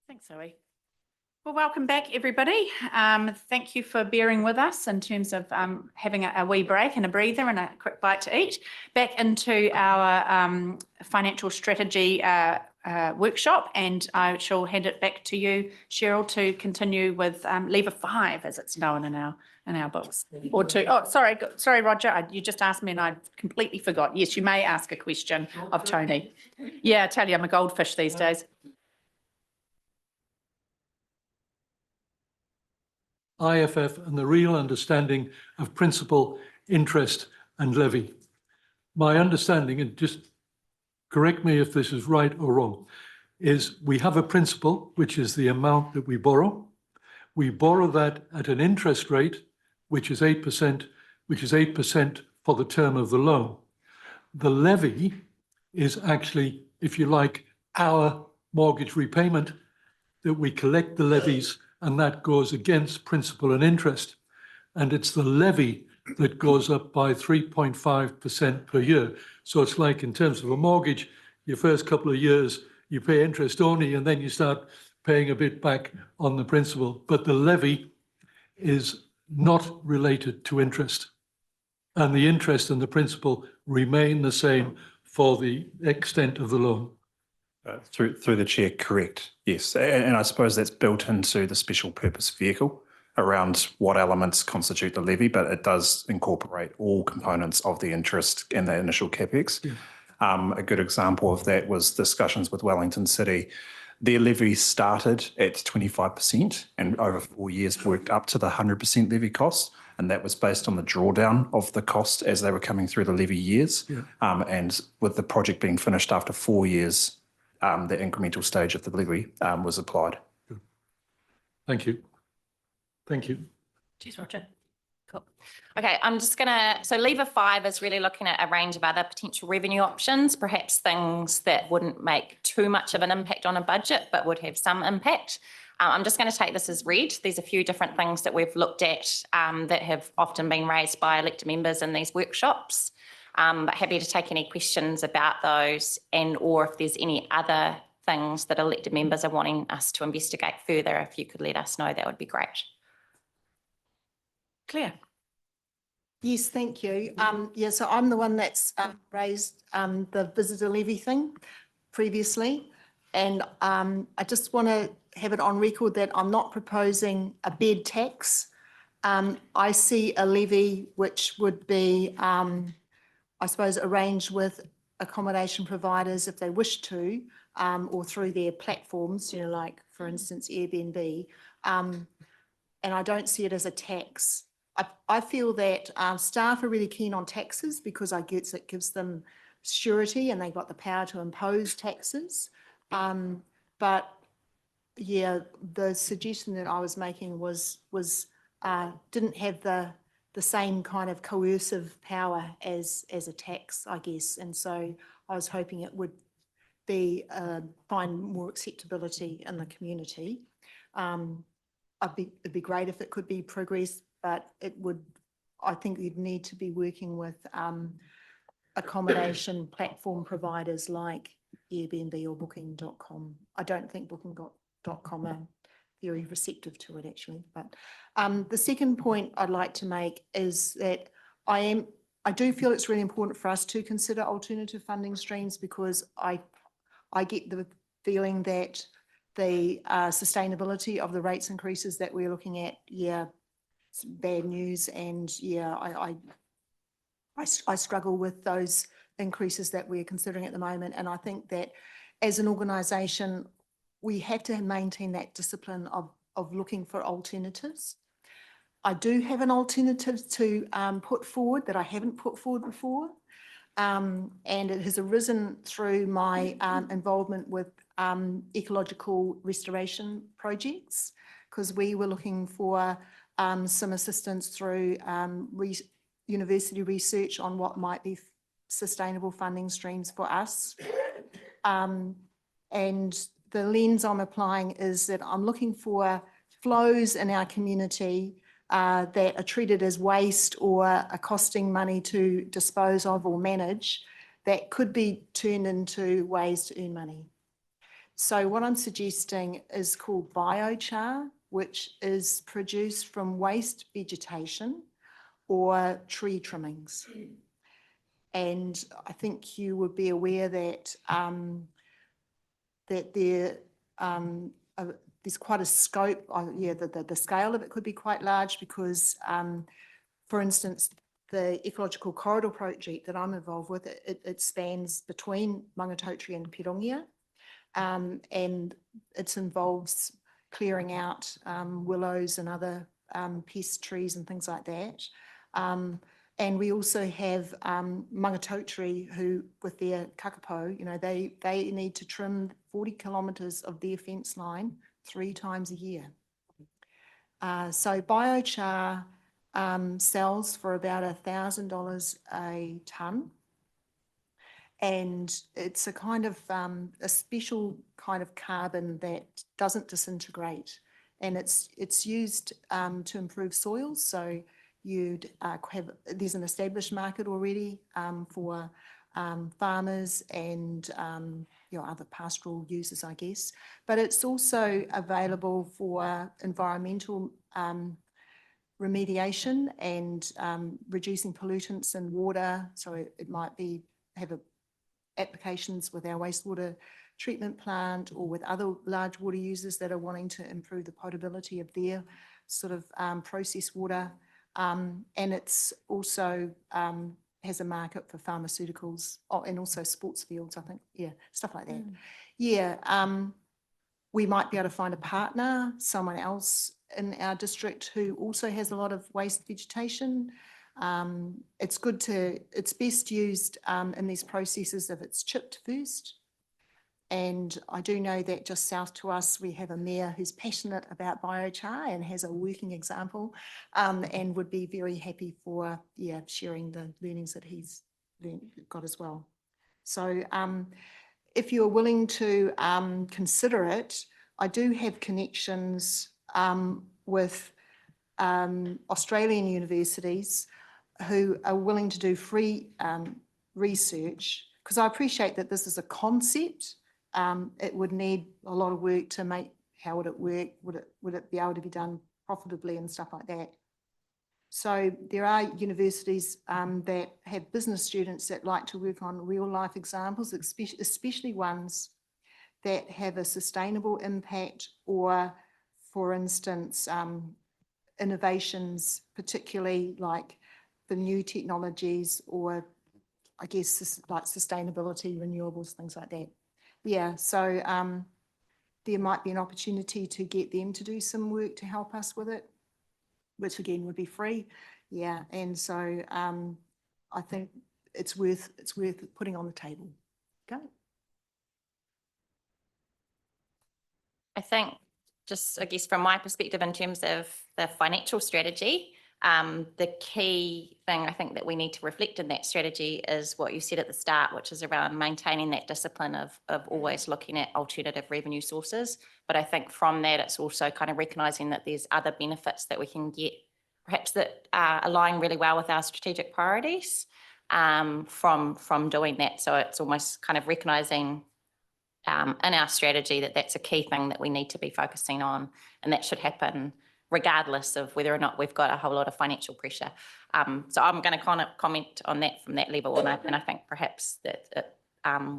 Thanks, Zoe. Well, welcome back, everybody. Thank you for bearing with us in terms of having a wee break and a breather and a quick bite to eat. Back into our financial strategy workshop, and I shall hand it back to you, Cheryl, to continue with lever 5, as it's known in our books. Or 2. Oh, sorry, Roger. You just asked me and I completely forgot. Yes, you may ask a question of Tony. Yeah, I tell you, I'm a goldfish these days. IFF and the real understanding of principal, interest and levy. My understanding, and just correct me if this is right or wrong, is we have a principal, which is the amount that we borrow. We borrow that at an interest rate, which is 8%, which is 8% for the term of the loan. The levy is actually, if you like, our mortgage repayment, that we collect the levies, and that goes against principal and interest. And it's the levy that goes up by 3.5% per year. So it's like in terms of a mortgage, your first couple of years, you pay interest only, and then you start paying a bit back on the principal. But the levy is not related to interest. And the interest and the principal remain the same for the extent of the loan. Through the chair, correct, yes. And I suppose that's built into the special purpose vehicle around what elements constitute the levy, but it does incorporate all components of the interest and the initial capex. Yeah. A good example of that was discussions with Wellington City. Their levy started at 25% and over 4 years worked up to the 100% levy cost. And that was based on the drawdown of the cost as they were coming through the levy years. Yeah. And with the project being finished after 4 years, the incremental stage of the levy was applied. Good. Thank you. Thank you. Cheers, Roger. Cool. Okay, I'm just so lever 5 is really looking at a range of other potential revenue options, perhaps things that wouldn't make too much of an impact on a budget, but would have some impact. I'm just going to take this as read. There's a few different things that we've looked at that have often been raised by elected members in these workshops. But happy to take any questions about those, and or if there's any other things that elected members are wanting us to investigate further, if you could let us know, that would be great. Claire. Yes, thank you. Yeah, so I'm the one that's raised the visitor levy thing previously. And I just want to have it on record that I'm not proposing a bed tax. I see a levy which would be, I suppose, arranged with accommodation providers if they wish to, or through their platforms, you know, like, for instance, Airbnb. And I don't see it as a tax. I feel that staff are really keen on taxes because I guess it gives them surety and they've got the power to impose taxes. But yeah, the suggestion that I was making was didn't have the same kind of coercive power as a tax, I guess. And so I was hoping it would be find more acceptability in the community. It'd be great if it could be progressed, but it would, I think you'd need to be working with accommodation platform providers like Airbnb or Booking.com. I don't think Booking.com are very receptive to it, actually. But the second point I'd like to make is that I do feel it's really important for us to consider alternative funding streams, because I get the feeling that the sustainability of the rates increases that we're looking at, yeah, it's bad news. And yeah, I struggle with those increases that we're considering at the moment. And I think that as an organisation, we have to maintain that discipline of looking for alternatives. I do have an alternative to put forward that I haven't put forward before. And it has arisen through my involvement with ecological restoration projects, because we were looking for some assistance through university research on what might be sustainable funding streams for us. And the lens I'm applying is that I'm looking for flows in our community that are treated as waste or are costing money to dispose of or manage, that could be turned into ways to earn money. So what I'm suggesting is called biochar, which is produced from waste vegetation or tree trimmings. And I think you would be aware that there's quite a scope. The scale of it could be quite large because, for instance, the ecological corridor project that I'm involved with, it spans between Mangatautari and Pirongia, and it involves clearing out willows and other pest trees and things like that. And we also have Mangatautari who, with their kakapo, they need to trim 40 kilometres of their fence line 3 times a year. So biochar sells for about $1,000 a tonne. And it's a kind of a special kind of carbon that doesn't disintegrate. And it's used to improve soils. So you'd there's an established market already for farmers and other pastoral users, I guess. But it's also available for environmental remediation and reducing pollutants in water. So it might be applications with our wastewater treatment plant or with other large water users that are wanting to improve the potability of their sort of processed water. And it's also has a market for pharmaceuticals and also sports fields, I think. Yeah, stuff like that. Yeah, we might be able to find a partner, someone else in our district who also has a lot of waste vegetation. It's best used in these processes if it's chipped first. And I do know that just south to us, we have a mayor who's passionate about biochar and has a working example and would be very happy for, sharing the learnings that he's got as well. So if you're willing to consider it, I do have connections with Australian universities who are willing to do free research, because I appreciate that this is a concept. It would need a lot of work to make, how would it work? Would it be able to be done profitably and stuff like that? So there are universities that have business students that like to work on real life examples, especially ones that have a sustainable impact or, for instance, innovations, particularly like the new technologies or I guess like sustainability, renewables, things like that. Yeah, so there might be an opportunity to get them to do some work to help us with it, which again would be free. Yeah, and so I think it's worth putting on the table. Go. I think just, I guess, from my perspective in terms of the financial strategy, the key thing I think that we need to reflect in that strategy is what you said at the start, which is around maintaining that discipline of always looking at alternative revenue sources. But I think from that, it's also kind of recognising that there's other benefits that we can get, perhaps that align really well with our strategic priorities from doing that. So it's almost kind of recognising in our strategy that that's a key thing that we need to be focusing on, and that should happen regardless of whether or not we've got a whole lot of financial pressure. So I'm going to kind of comment on that from that level, and I think perhaps that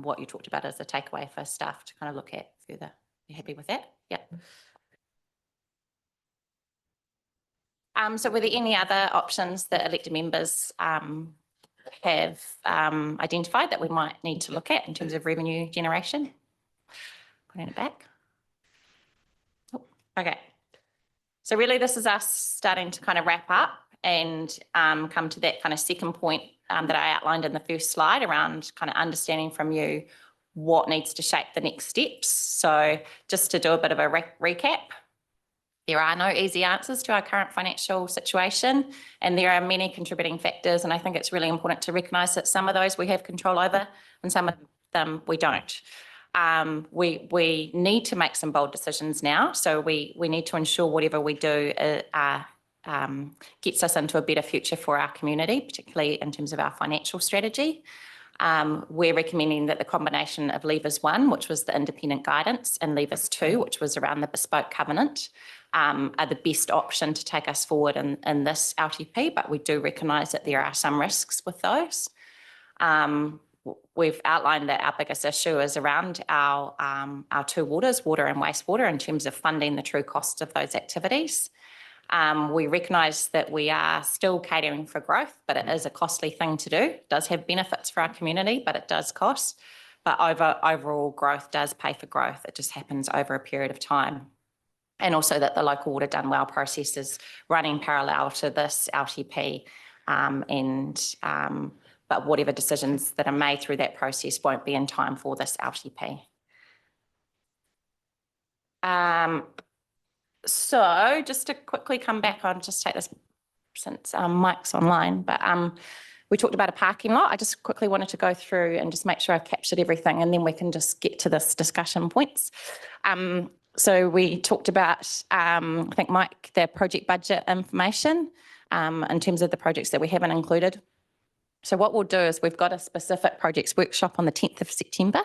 what you talked about is a takeaway for staff to kind of look at further. You happy with that? Yeah. So were there any other options that elected members have identified that we might need to look at in terms of revenue generation? Putting it back. Oh, okay. So really this is us starting to kind of wrap up and come to that kind of second point that I outlined in the first slide around kind of understanding from you what needs to shape the next steps. So just to do a bit of a recap, there are no easy answers to our current financial situation, and there are many contributing factors, and I think it's really important to recognise that some of those we have control over and some of them we don't. We need to make some bold decisions now. So we need to ensure whatever we do gets us into a better future for our community, particularly in terms of our financial strategy. We're recommending that the combination of levers 1, which was the independent guidance, and levers 2, which was around the bespoke covenant, are the best option to take us forward in this LTP, but we do recognise that there are some risks with those. We've outlined that our biggest issue is around our two waters, water and wastewater, in terms of funding the true cost of those activities. We recognise that we are still catering for growth, but it is a costly thing to do. It does have benefits for our community, but it does cost. But overall growth does pay for growth. It just happens over a period of time. And also that the local water done well process is running parallel to this LTP, but whatever decisions that are made through that process won't be in time for this LTP. So just to quickly come back on, just take this since Mike's online, but we talked about a parking lot. I just quickly wanted to go through and just make sure I've captured everything, and then we can just get to this discussion points. So we talked about, I think, Mike, the project budget information in terms of the projects that we haven't included. So what we'll do is we've got a specific projects workshop on the 10th of September,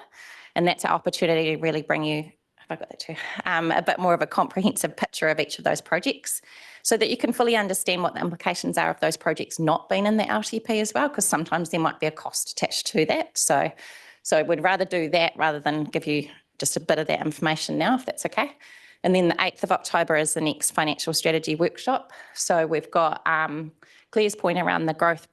and that's our opportunity to really bring you, have I got that too, a bit more of a comprehensive picture of each of those projects so that you can fully understand what the implications are of those projects not being in the LTP as well, because sometimes there might be a cost attached to that. So we'd rather do that rather than give you just a bit of that information now, if that's okay. And then the 8th of October is the next financial strategy workshop. So we've got Claire's point around the growth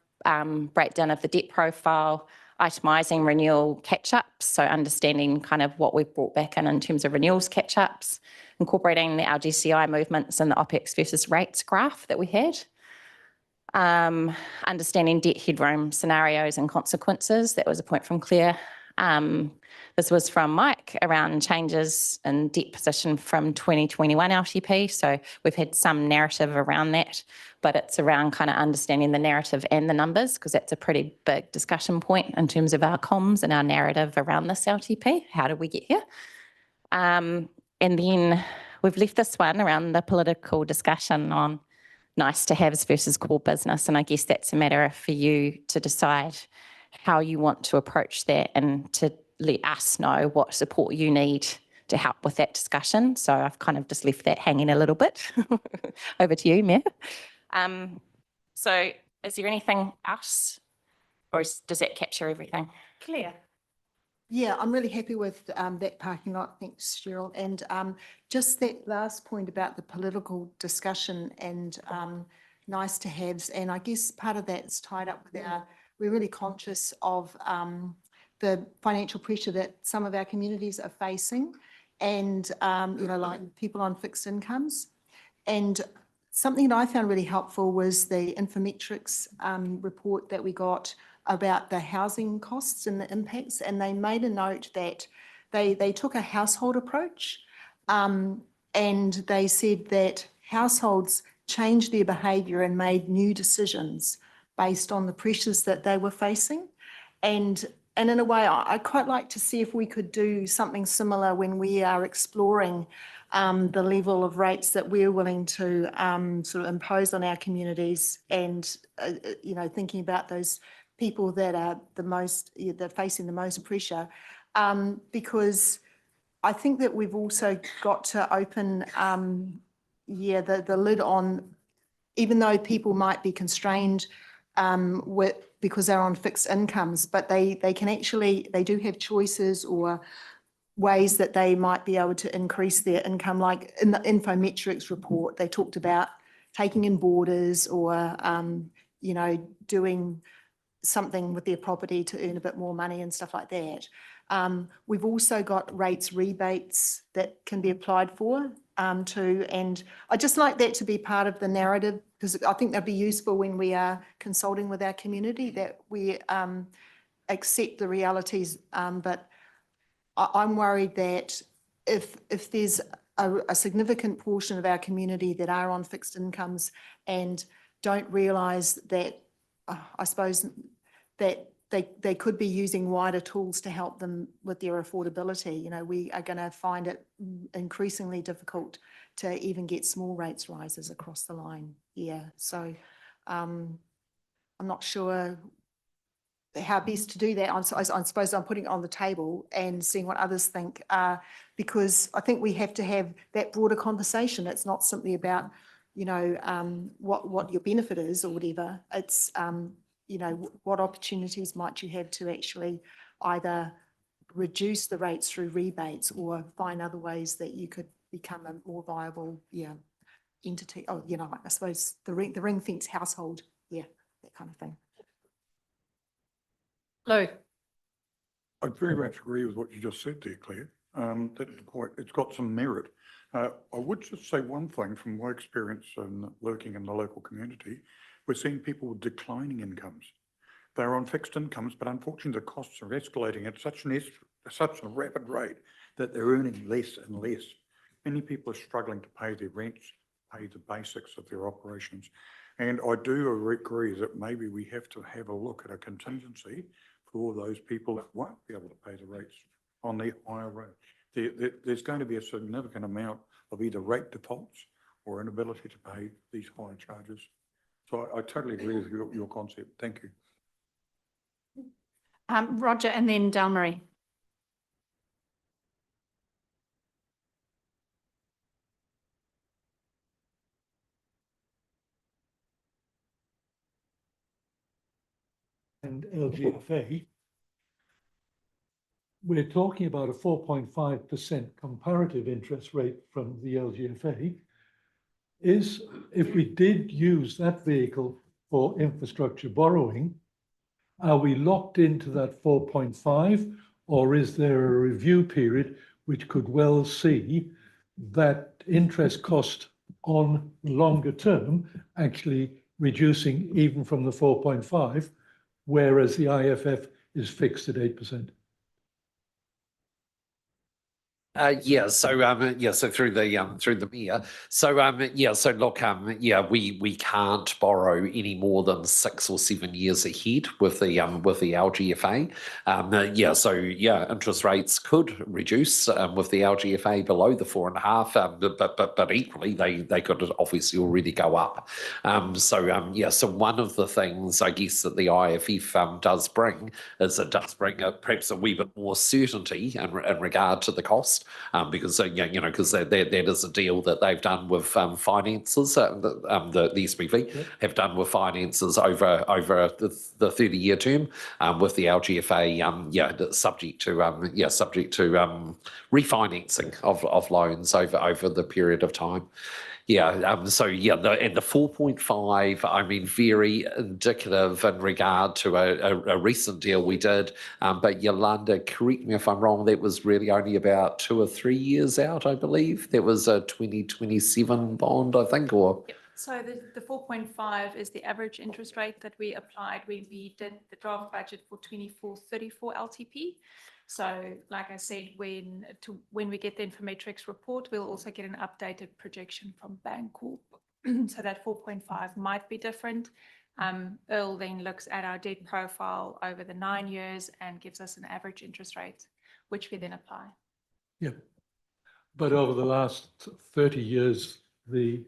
breakdown of the debt profile, itemising renewal catch-ups, so understanding kind of what we've brought back in terms of renewals catch-ups, incorporating the LGCI movements and the OPEX versus rates graph that we had, understanding debt headroom scenarios and consequences. That was a point from Claire. This was from Mike around changes in debt position from 2021 LTP. So we've had some narrative around that, but it's around kind of understanding the narrative and the numbers, because that's a pretty big discussion point in terms of our comms and our narrative around this LTP. How did we get here? And then we've left this one around the political discussion on nice to haves versus core business. And I guess that's a matter for you to decide how you want to approach that and to let us know what support you need to help with that discussion. So I've kind of just left that hanging a little bit. Over to you, Mayor. So is there anything else, or does that capture everything? Claire. Yeah, I'm really happy with that parking lot. Thanks, Cheryl. And just that last point about the political discussion and nice to haves. And I guess part of that's tied up with we're really conscious of the financial pressure that some of our communities are facing, and like people on fixed incomes. And something that I found really helpful was the Infometrics report that we got about the housing costs and the impacts, and they made a note that they took a household approach, and they said that households changed their behaviour and made new decisions based on the pressures that they were facing. And in a way, I'd quite like to see if we could do something similar when we are exploring the level of rates that we're willing to sort of impose on our communities, and thinking about those people that are they're facing the most pressure, because I think that we've also got to open the lid on, even though people might be constrained because they're on fixed incomes, but they do have choices or ways that they might be able to increase their income. Like in the Infometrics report, they talked about taking in boarders or doing something with their property to earn a bit more money and stuff like that. We've also got rates rebates that can be applied for too, and I'd just like that to be part of the narrative, because I think that'd be useful when we are consulting with our community, that we accept the realities. But I'm worried that if there's a significant portion of our community that are on fixed incomes and don't realise that, I suppose that they could be using wider tools to help them with their affordability. We are going to find it increasingly difficult to even get small rates rises across the line. Yeah, so I'm not sure how best to do that. I suppose I'm putting it on the table and seeing what others think, because I think we have to have that broader conversation. It's not simply about, you know, what your benefit is or whatever. It's, you know, what opportunities might you have to actually either reduce the rates through rebates or find other ways that you could become a more viable, entity. Oh, you know, I suppose the ring fence household, that kind of thing. Lou? I very much agree with what you just said there, Claire. It's got some merit. I would just say one thing from my experience in working in the local community. We're seeing people with declining incomes. They're on fixed incomes, but unfortunately the costs are escalating at such a rapid rate that they're earning less and less. Many people are struggling to pay their rents, pay the basics of their operations. And I do agree that maybe we have to have a look at a contingency for those people that won't be able to pay the rates on the higher rate. There's going to be a significant amount of either rate defaults or inability to pay these higher charges. So I totally agree with your concept. Thank you. Roger and then Delmarie. And LGFA, we're talking about a 4.5% comparative interest rate from the LGFA. If we did use that vehicle for infrastructure borrowing, are we locked into that 4.5, or is there a review period which could well see that interest cost on longer term actually reducing even from the 4.5, whereas the IFF is fixed at 8%? So through the mayor. So look, we can't borrow any more than 6 or 7 years ahead with the LGFA. Interest rates could reduce with the LGFA below the 4.5, but equally they could obviously already go up. So one of the things I guess that the IFF does bring is it does bring perhaps a wee bit more certainty in regard to the cost. Because because that is a deal that they've done with finances. The SPV have done with finances over the 30-year term with the LGFA. Subject to refinancing of loans over the period of time. The 4.5, I mean, very indicative in regard to a recent deal we did. But Yolanda, correct me if I'm wrong, that was really only about 2 or 3 years out, I believe. That was a 2027 bond, I think, or... So the 4.5 is the average interest rate that we applied when we did the draft budget for 24-34 LTP. So like I said, when we get the Infometrics report, we'll also get an updated projection from Bancorp. So that 4.5 might be different. Earl then looks at our debt profile over the 9 years and gives us an average interest rate, which we then apply. Yeah, but over the last 30 years, the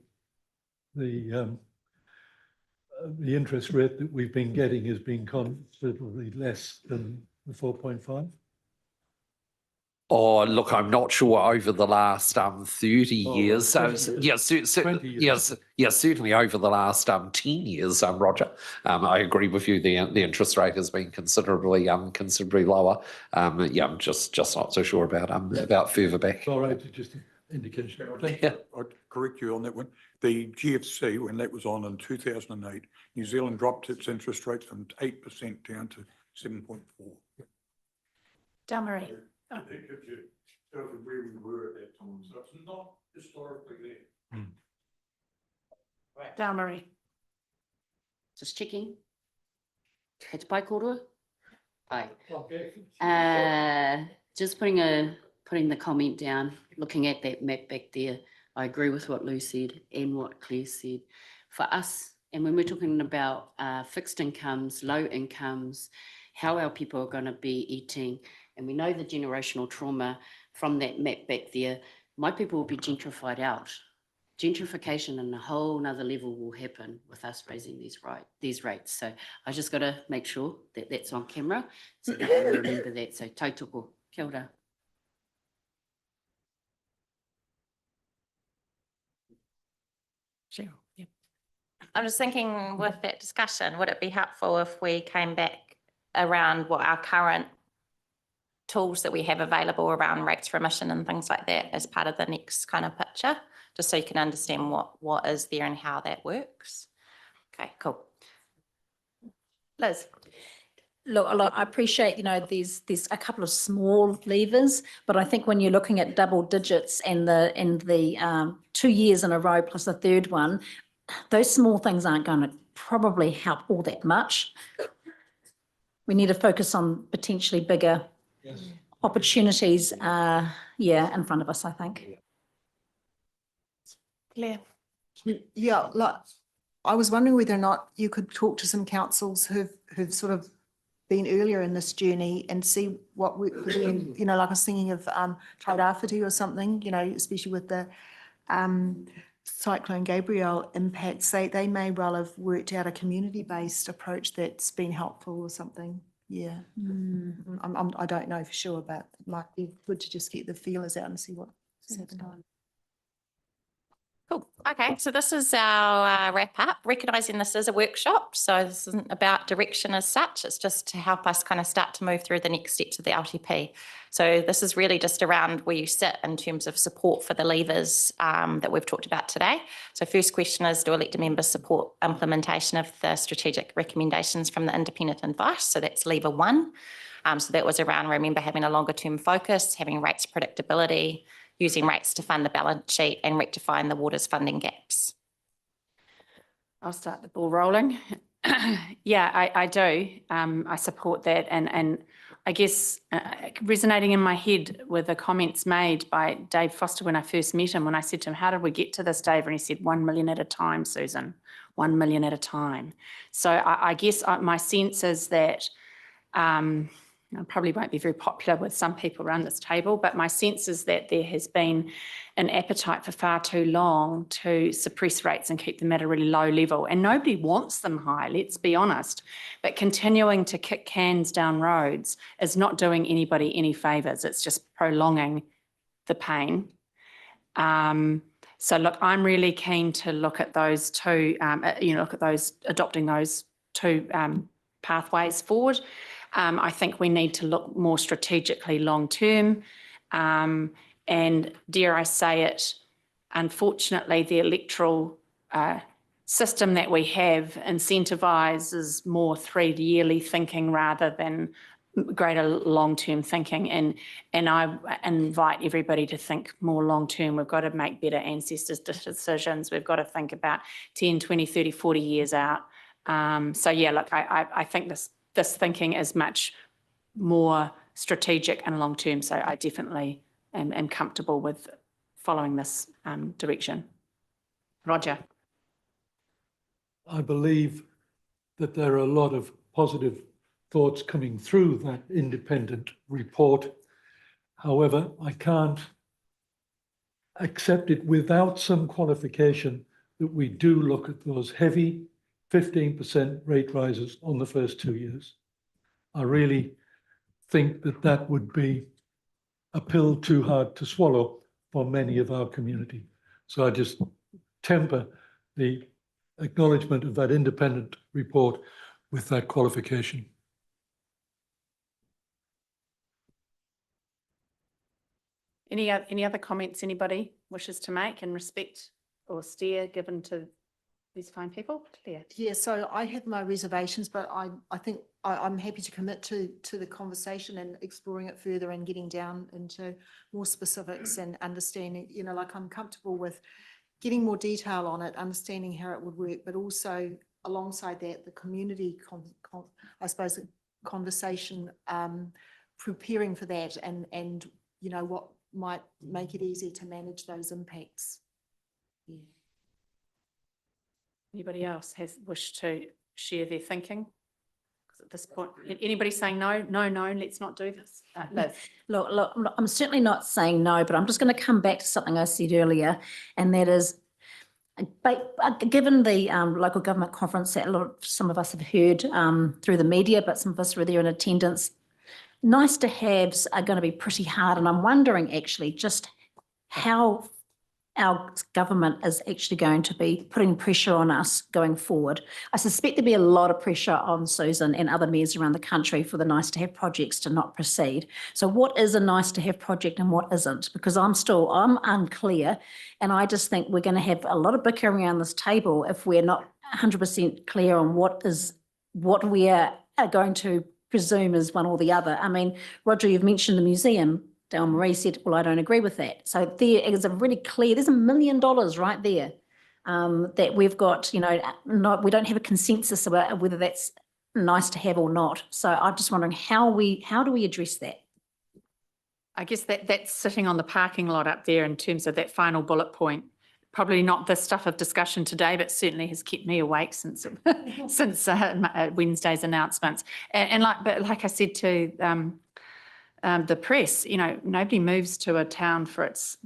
interest rate that we've been getting has been considerably less than the 4.5. Oh, look, I'm not sure over the last 30 years. Certainly over the last 10 years, Roger. I agree with you. The interest rate has been considerably lower. I'm just not so sure about further back. All right, just an indication. I'd correct you on that one. The GFC, when that was on in 2008, New Zealand dropped its interest rates from 8% down to 7.4. Delmarie. It gives you sort of where we were at that time, so it's not historically there. Delmarie. Just checking. Te pai korua? Aye. Just putting the comment down, looking at that map back there, I agree with what Lou said and what Claire said. For us, and when we're talking about fixed incomes, low incomes, how our people are going to be eating, and we know the generational trauma from that map back there, my people will be gentrified out. gentrification and a whole nother level will happen with us raising these rates. So I just got to make sure that that's on camera, so that you remember that. So tautoko, kia ora. Cheryl, yeah. I'm just thinking with that discussion, would it be helpful if we came back around what our current tools that we have available around rates for emission and things like that as part of the next kind of picture, just so you can understand what is there and how that works? Okay, cool. Liz. Look, I appreciate, there's a couple of small levers, but I think when you're looking at double digits and the 2 years in a row plus the third one, those small things aren't going to probably help all that much. We need to focus on potentially bigger opportunities, in front of us, I think. Claire. Yeah, like, I was wondering whether or not you could talk to some councils who've sort of been earlier in this journey and see what we, like I was thinking of Tairāwhiti or something, especially with the Cyclone Gabrielle impacts. They may well have worked out a community-based approach that's been helpful or something. Yeah. I don't know for sure, but it might be good to just get the feelers out and see what's happening. Cool. Okay, so this is our wrap up, recognising this is a workshop. So this isn't about direction as such. It's just to help us kind of start to move through the next steps of the LTP. So this is really just around where you sit in terms of support for the levers that we've talked about today. So first question is, do elected members support implementation of the strategic recommendations from the independent advice? So that's lever 1. So that was around, remember, having a longer term focus, having rates predictability, using rates to fund the balance sheet and rectifying the water's funding gaps. I'll start the ball rolling. Yeah, I do. I support that. And I guess resonating in my head with the comments made by Dave Foster when I first met him, when I said to him, how did we get to this, Dave? And he said, 1 million at a time, Susan, 1 million at a time. So I guess my sense is that I probably won't be very popular with some people around this table, but my sense is that there has been an appetite for far too long to suppress rates and keep them at a really low level. And nobody wants them high, let's be honest. But continuing to kick cans down roads is not doing anybody any favours. It's just prolonging the pain. So look, I'm really keen to look at those two, adopting those two pathways forward. I think we need to look more strategically long term. And dare I say it, unfortunately, the electoral system that we have incentivises more 3-yearly thinking rather than greater long-term thinking. And I invite everybody to think more long-term. We've got to make better ancestors decisions. We've got to think about 10, 20, 30, 40 years out. So yeah, look, I think this thinking is much more strategic and long-term. So I definitely am comfortable with following this direction. Roger. I believe that there are a lot of positive thoughts coming through that independent report. However, I can't accept it without some qualification that we do look at those heavy 15% rate rises on the first 2 years. I really think that that would be a pill too hard to swallow for many of our community. So I just temper the acknowledgement of that independent report with that qualification. Any other comments anybody wishes to make in respect or steer given to these fine people? Claire. Yeah, so I have my reservations, but I think I'm happy to commit to the conversation and exploring it further and getting down into more specifics and understanding, like I'm comfortable with getting more detail on it, understanding how it would work, but also alongside that, the community, I suppose, conversation, preparing for that and what might make it easier to manage those impacts. Yeah. Anybody else has wished to share their thinking? At this point, anybody saying no, let's not do this? Liz. Look, I'm certainly not saying no, but I'm just going to come back to something I said earlier, and that is But given the local government conference that some of us have heard through the media, but some of us were there in attendance, nice to haves are going to be pretty hard. And I'm wondering actually just how our government is actually going to be putting pressure on us going forward. I suspect there'll be a lot of pressure on Susan and other mayors around the country for the nice to have projects to not proceed. So what is a nice to have project and what isn't? Because I'm unclear, and I just think we're going to have a lot of bickering around this table if we're not 100% clear on what we are going to presume is one or the other. I mean, Roger, you've mentioned the museum. Dale Marie said, well, I don't agree with that. So there is a really clear, there's $1 million right there that we've got, we don't have a consensus about whether that's nice to have or not. So I'm just wondering how do we address that? I guess that's sitting on the parking lot up there in terms of that final bullet point. Probably not the stuff of discussion today, but certainly has kept me awake since Wednesday's announcements. And like I said to the press, nobody moves to a town for its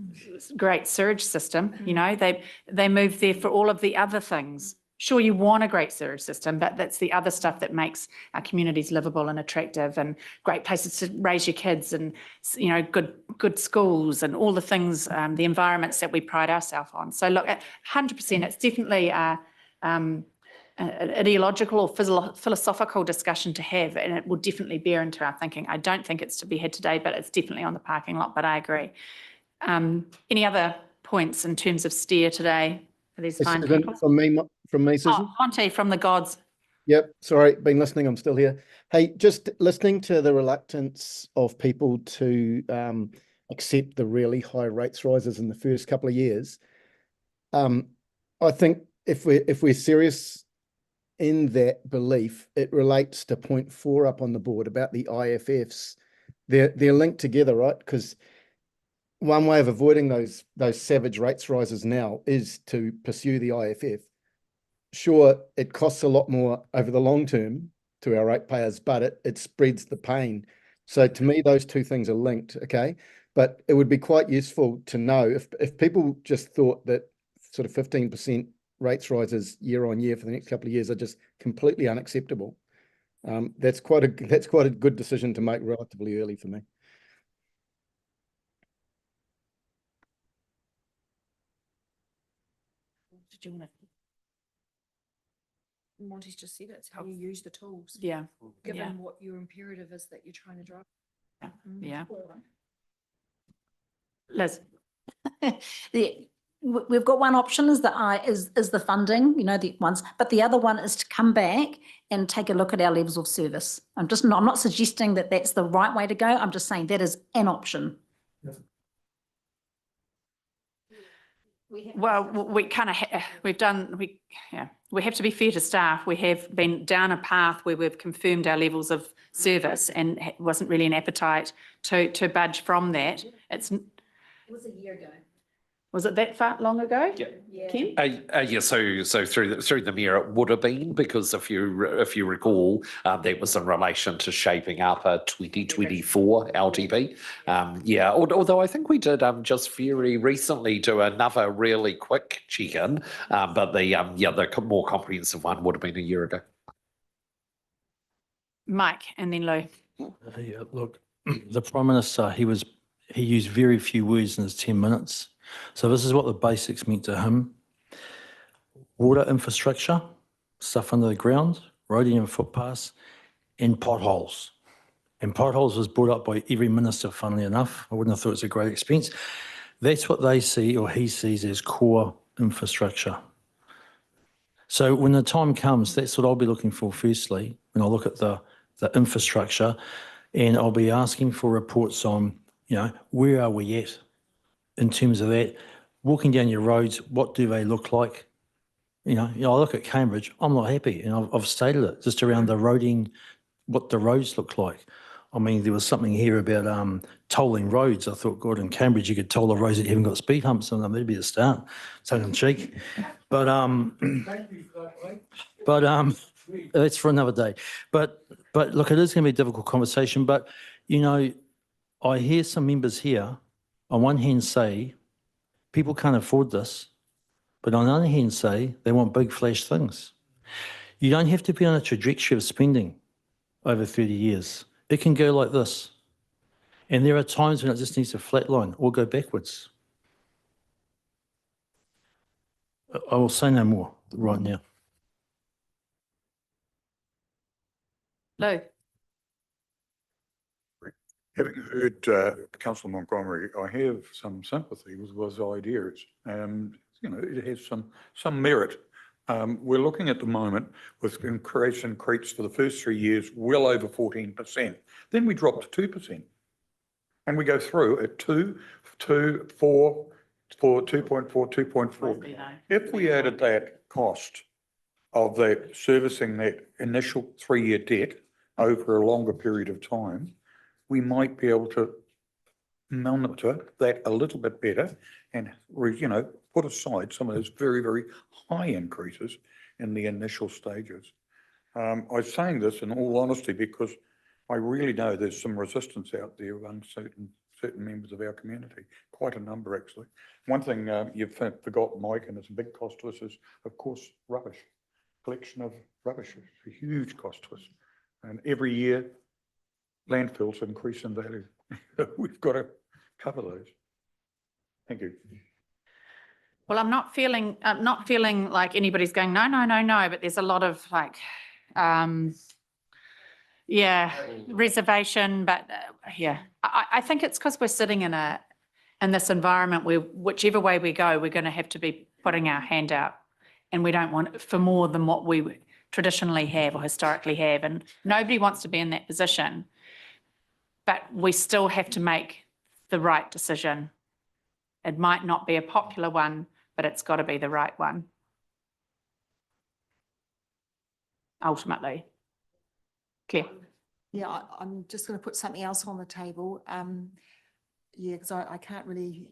great sewage system. They move there for all of the other things. Sure, you want a great sewage system, but that's the other stuff that makes our communities livable and attractive and great places to raise your kids and, good schools and all the things, the environments that we pride ourselves on. So look, 100%, it's definitely an ideological or philosophical discussion to have, and it will definitely bear into our thinking. I don't think it's to be had today, but it's definitely on the parking lot, but I agree. Any other points in terms of steer today for these fine people? From me, Susan. Oh, Monty from the gods. Yep, sorry, been listening, I'm still here. Hey, just listening to the reluctance of people to accept the really high rates rises in the first couple of years. I think if we're serious in that belief, it relates to point 4 up on the board about the IFFs. They're linked together, right? Because one way of avoiding those savage rates rises now is to pursue the IFF. Sure, it costs a lot more over the long term to our ratepayers, but it spreads the pain. So to me, those two things are linked, okay? But it would be quite useful to know if people just thought that sort of 15% rates rises year on year for the next couple of years are just completely unacceptable. That's quite a good decision to make relatively early for me. Did you want to? Monty's just said it, it's how you use the tools. Yeah. Given what your imperative is that you're trying to drive. Yeah. Liz. We've got one option is the funding, the ones, but the other one is to come back and take a look at our levels of service. I'm not suggesting that that's the right way to go. I'm just saying that is an option. Well, we kind of we have to be fair to staff. We have been down a path where we've confirmed our levels of service and wasn't really an appetite to budge from that. It was a year ago. Was it that far long ago? Yeah. Kim? Yeah. So through the mayor, it would have been because if you recall, that was in relation to shaping up a 2024 LTP. Yeah. Although I think we did just very recently do another really quick check-in, but the more comprehensive one would have been a year ago. Mike and then Lou. Yeah, look, the Prime Minister, he used very few words in his 10 minutes. So this is what the basics meant to him. Water infrastructure, stuff under the ground, roading and footpaths, and potholes. And potholes was brought up by every minister, funnily enough. I wouldn't have thought it was a great expense. That's what they see, or he sees, as core infrastructure. So when the time comes, that's what I'll be looking for firstly, when I look at the infrastructure, and I'll be asking for reports on, where are we at in terms of that? Walking down your roads, what do they look like? I look at Cambridge, I'm not happy, and I've stated it, just around the roading, what the roads look like. I mean, there was something here about tolling roads. I thought, God, in Cambridge, you could toll the roads that you haven't got speed humps on them. That'd be a start, tongue in cheek. But that's for another day. But look, it is going to be a difficult conversation. But, I hear some members here on one hand say, people can't afford this, but on the other hand say they want big flash things. You don't have to be on a trajectory of spending over 30 years. It can go like this. And there are times when it just needs to flatline or go backwards. I will say no more right now. Lou? Having heard Councillor Montgomery, I have some sympathy with those ideas, and it has some merit. We're looking at the moment with increase for the first 3 years, well over 14%. Then we drop to 2%, and we go through at 2, 4, 2.4, 2.4. If we added that cost of that servicing that initial 3-year debt over a longer period of time, we might be able to monitor that a little bit better and, put aside some of those very, very high increases in the initial stages. I'm saying this in all honesty because I really know there's some resistance out there among certain members of our community, quite a number actually. One thing you've forgotten, Mike, and it's a big cost to us is, of course, rubbish. Collection of rubbish is a huge cost to us. And every year, landfills increase in value. We've got to cover those. Thank you. Well, I'm not feeling like anybody's going, no, but there's a lot of reservation, but I think it's because we're sitting in this environment where whichever way we go, we're going to have to be putting our hand out, and we don't want for more than what we traditionally have or historically have, and nobody wants to be in that position, but we still have to make the right decision. It might not be a popular one, but it's got to be the right one. Ultimately. Okay. Yeah, I'm just going to put something else on the table. Because I can't really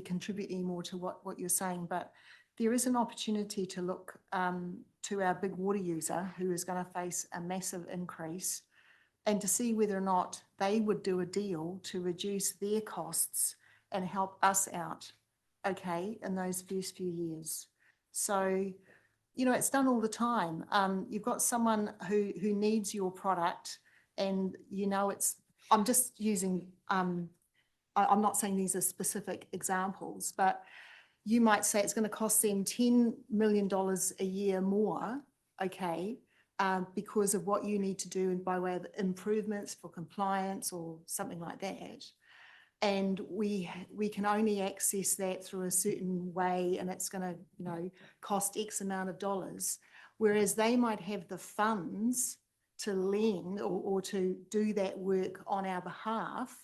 contribute any more to what you're saying, but there is an opportunity to look to our big water user who is going to face a massive increase, and to see whether or not they would do a deal to reduce their costs and help us out, okay, in those first few years. So, it's done all the time. You've got someone who needs your product, and I'm just using, I'm not saying these are specific examples, but you might say it's going to cost them $10 million a year more, okay, because of what you need to do by way of improvements for compliance or something like that. And we can only access that through a certain way, and it's going to, cost X amount of dollars. Whereas they might have the funds to lend or to do that work on our behalf.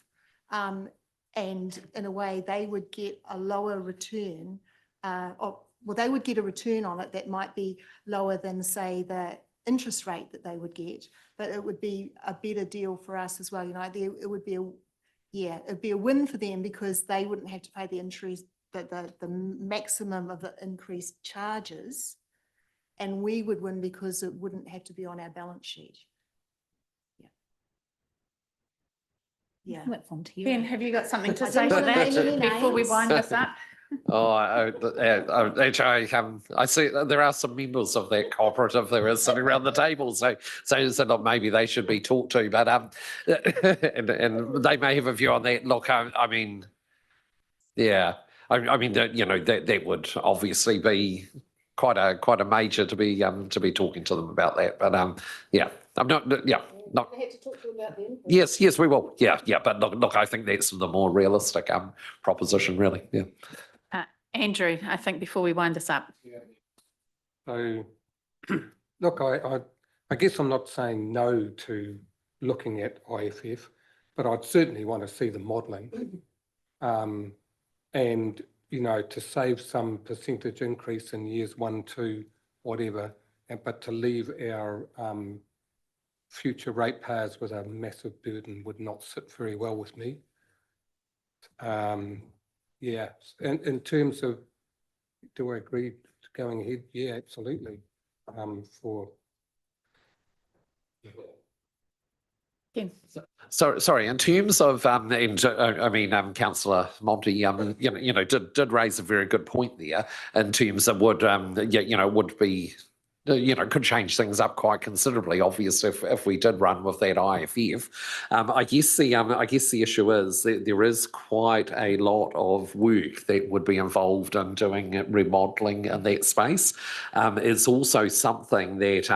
And in a way, they would get a lower return, they would get a return on it that might be lower than, say, the interest rate that they would get, but it would be a better deal for us as well. It would be it'd be a win for them because they wouldn't have to pay the interest, the maximum of the increased charges, and we would win because it wouldn't have to be on our balance sheet. Yeah. Ben, have you got something to I say don't to wanna name any that before we names. wind this up? I see there are some members of that cooperative that are sitting around the table, so look, maybe they should be talked to, but and they may have a view on that. Look, I mean, that would obviously be quite a major to be talking to them about that, but I'm not. I had to talk to them about them. Yes, we will. Yeah, but look, I think that's the more realistic proposition, really. Yeah. Andrew, I think before we wind this up. So, look, I guess I'm not saying no to looking at IFF, but I'd certainly want to see the modelling, and to save some percentage increase in years 1, 2, whatever, but to leave our future ratepayers with a massive burden would not sit very well with me. In terms of, do I agree to going ahead? Yeah, absolutely. Ken. So, sorry, in terms of, Councillor Monty, did raise a very good point there in terms of would be, could change things up quite considerably, obviously, if we did run with that IFF. I guess the issue is that there is quite a lot of work that would be involved in doing remodelling in that space. It's also something that,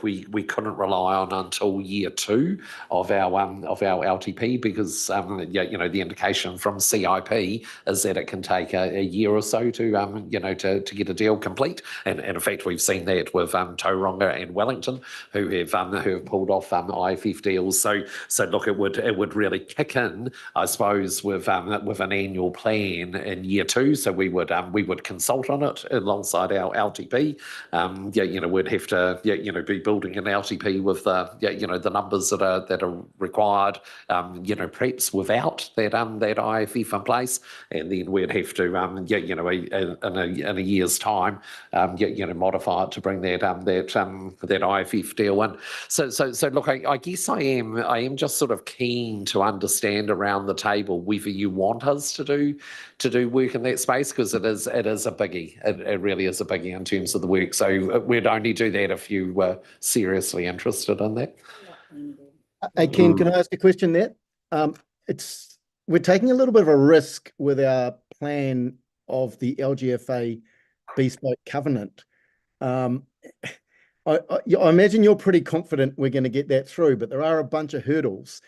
we couldn't rely on until year 2 of our LTP because, the indication from CIP is that it can take a year or so to get a deal complete. And in fact, we've seen that with Tauranga and Wellington, who have pulled off IFF deals. So look, it would really kick in, I suppose, with an annual plan in year 2. So we would consult on it alongside our LTP. We'd have to be building an LTP with the numbers that are required. Perhaps without that IFF in place, and then we'd have to in a year's time modify it to bring that IFF deal in. So look, I guess I am just sort of keen to understand around the table whether you want us to do work in that space, because it is a biggie. It really is a biggie in terms of the work. So we'd only do that if you were seriously interested in that. Hey, Ken, can I ask a question there? We're taking a little bit of a risk with our plan of the LGFA bespoke covenant. I imagine you're pretty confident we're going to get that through, but there are a bunch of hurdles,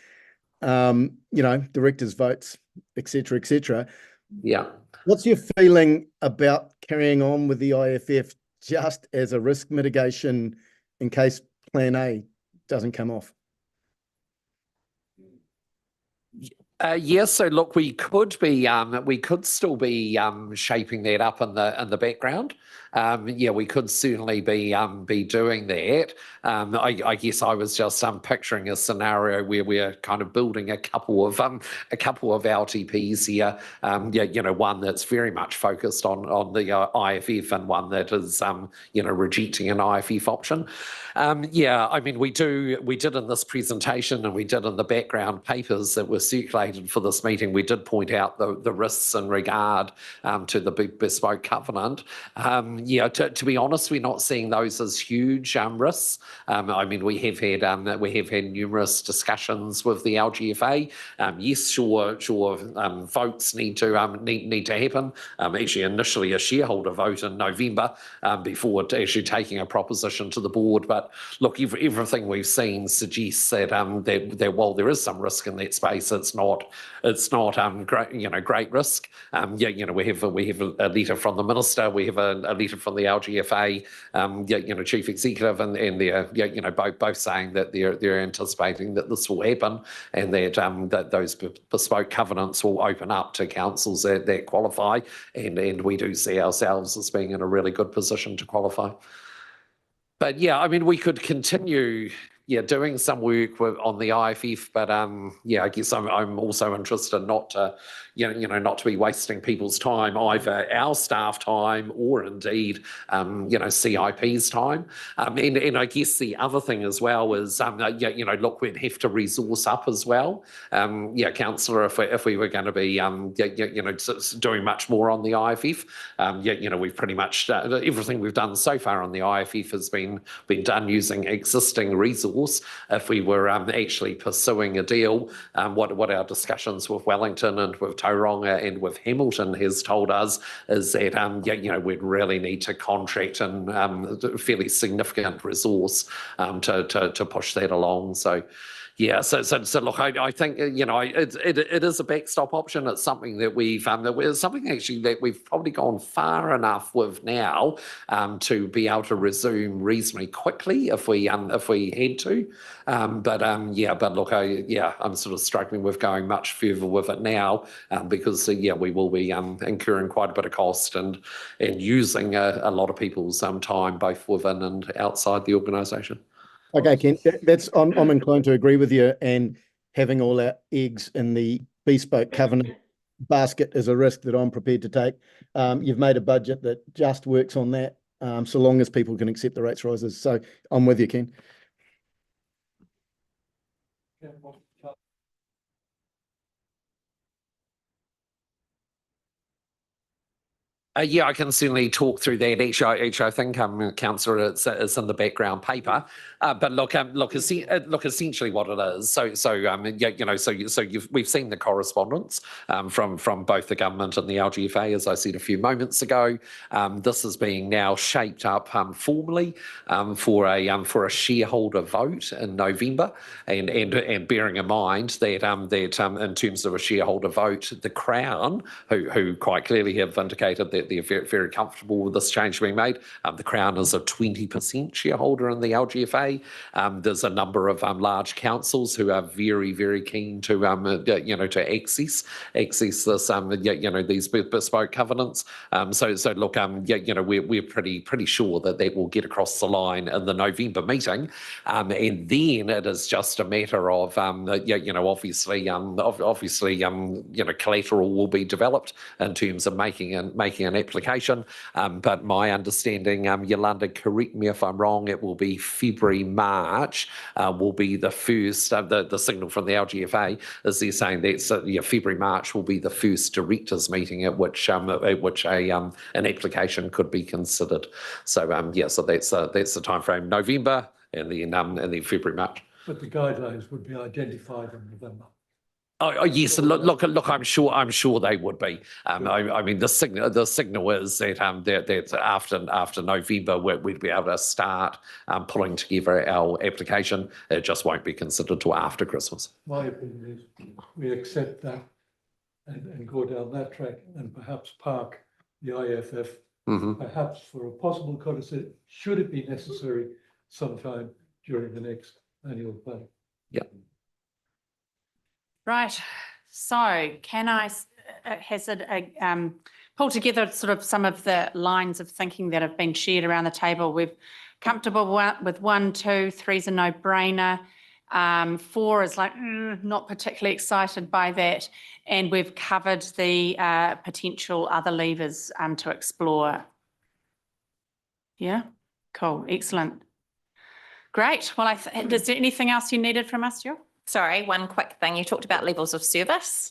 directors' votes, et cetera. Yeah. What's your feeling about carrying on with the IFF just as a risk mitigation in case plan A doesn't come off? Yes, so look, we could still be shaping that up in the background. We could certainly be doing that. I guess I was just picturing a scenario where we're kind of building a couple of LTPs here. One that's very much focused on the IFF and one that is rejecting an IFF option. We did in this presentation and we did in the background papers that were circulated for this meeting, we did point out the risks in regard to the bespoke covenant. To be honest, we're not seeing those as huge risks. We have had numerous discussions with the LGFA. Yes, sure, votes need to happen. Actually, initially a shareholder vote in November before actually taking a proposition to the board. But look, everything we've seen suggests that while there is some risk in that space, it's not great risk. We have a letter from the minister. We have a letter from the LGFA, chief executive, and they're both saying that they're anticipating that this will happen, and that those bespoke covenants will open up to councils that qualify, and we do see ourselves as being in a really good position to qualify. But we could continue doing some work on the IFF, but I guess I'm also interested not to be wasting people's time, either our staff time or indeed CIP's time. And I guess the other thing as well is look, we'd have to resource up as well. Councillor, if we were going to be doing much more on the IFF, we've pretty much everything we've done so far on the IFF has been done using existing resources. If we were actually pursuing a deal, what our discussions with Wellington and with Tauranga and with Hamilton has told us is that we'd really need to contract and fairly significant resource to push that along. So look, I think it is a backstop option. It's something that we've probably gone far enough with now to be able to resume reasonably quickly if we had to. But look, I'm sort of struggling with going much further with it now because we will be incurring quite a bit of cost and using a lot of people's time both within and outside the organisation. Okay, Ken, I'm inclined to agree with you, and having all our eggs in the bespoke covenant basket is a risk that I'm prepared to take. You've made a budget that just works on that, so long as people can accept the rates rises. So I'm with you, Ken. Yeah, I can certainly talk through that. Actually, I think, Councillor, it's in the background paper. But look, essentially what it is. We've seen the correspondence from both the government and the LGFA, as I said a few moments ago. This is being now shaped up formally for a shareholder vote in November, and bearing in mind that in terms of a shareholder vote, the Crown, who quite clearly have indicated that they're very, very comfortable with this change being made. The Crown is a 20% shareholder in the LGFA. There's a number of large councils who are very, very keen to to access this these bespoke covenants. Look, we're pretty sure that will get across the line in the November meeting, and then it is just a matter of obviously collateral will be developed in terms of making an application. But my understanding, Yolanda, correct me if I'm wrong, it will be February, March will be the first, the signal from the LGFA is they're saying that February, March will be the first directors meeting at which an application could be considered. So that's the timeframe, November and then February, March. But the guidelines would be identified in November. Oh yes, look. I'm sure they would be. I mean, the signal is that after November we'd be able to start pulling together our application. It just won't be considered till after Christmas. My opinion is we accept that and go down that track and perhaps park the IFF, perhaps for a possible conversation, should it be necessary, sometime during the next annual plan. Yeah. Right. So can I hazard pull together sort of some of the lines of thinking that have been shared around the table? We're comfortable with 1, 2, 3 is a no-brainer. 4 is like not particularly excited by that, and we've covered the potential other levers to explore. Yeah, cool, excellent, great. Well, is there anything else you needed from us, Jill? Sorry, one quick thing. You talked about levels of service.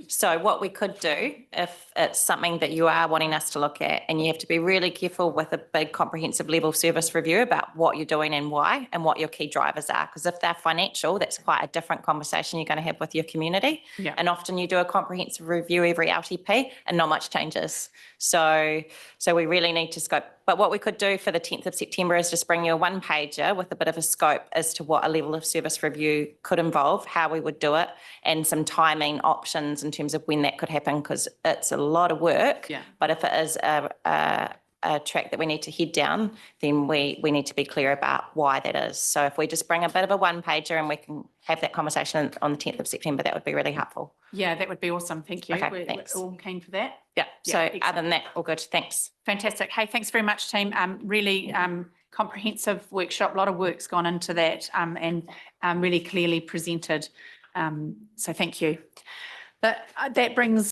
So what we could do, if it's something that you are wanting us to look at, and you have to be really careful with a big comprehensive level of service review about what you're doing and why, and what your key drivers are. Because if they're financial, that's quite a different conversation you're going to have with your community. Yeah. And often you do a comprehensive review every LTP and not much changes. So we really need to scope. But what we could do for the 10th of September is just bring you a one-pager with a bit of a scope as to what a level of service review could involve, how we would do it, and some timing options in terms of when that could happen, because it's a lot of work. Yeah. But if it is a track that we need to head down, then we need to be clear about why that is. So if we just bring a bit of a one-pager and we can have that conversation on the 10th of September, that would be really helpful. Yeah, that would be awesome. Thank you. Okay, thanks. We're all keen for that. Yeah. Yeah, So excellent. other than that, all good. Thanks. Fantastic. Hey, thanks very much, team. Really comprehensive workshop. A lot of work's gone into that and really clearly presented. So thank you. But that brings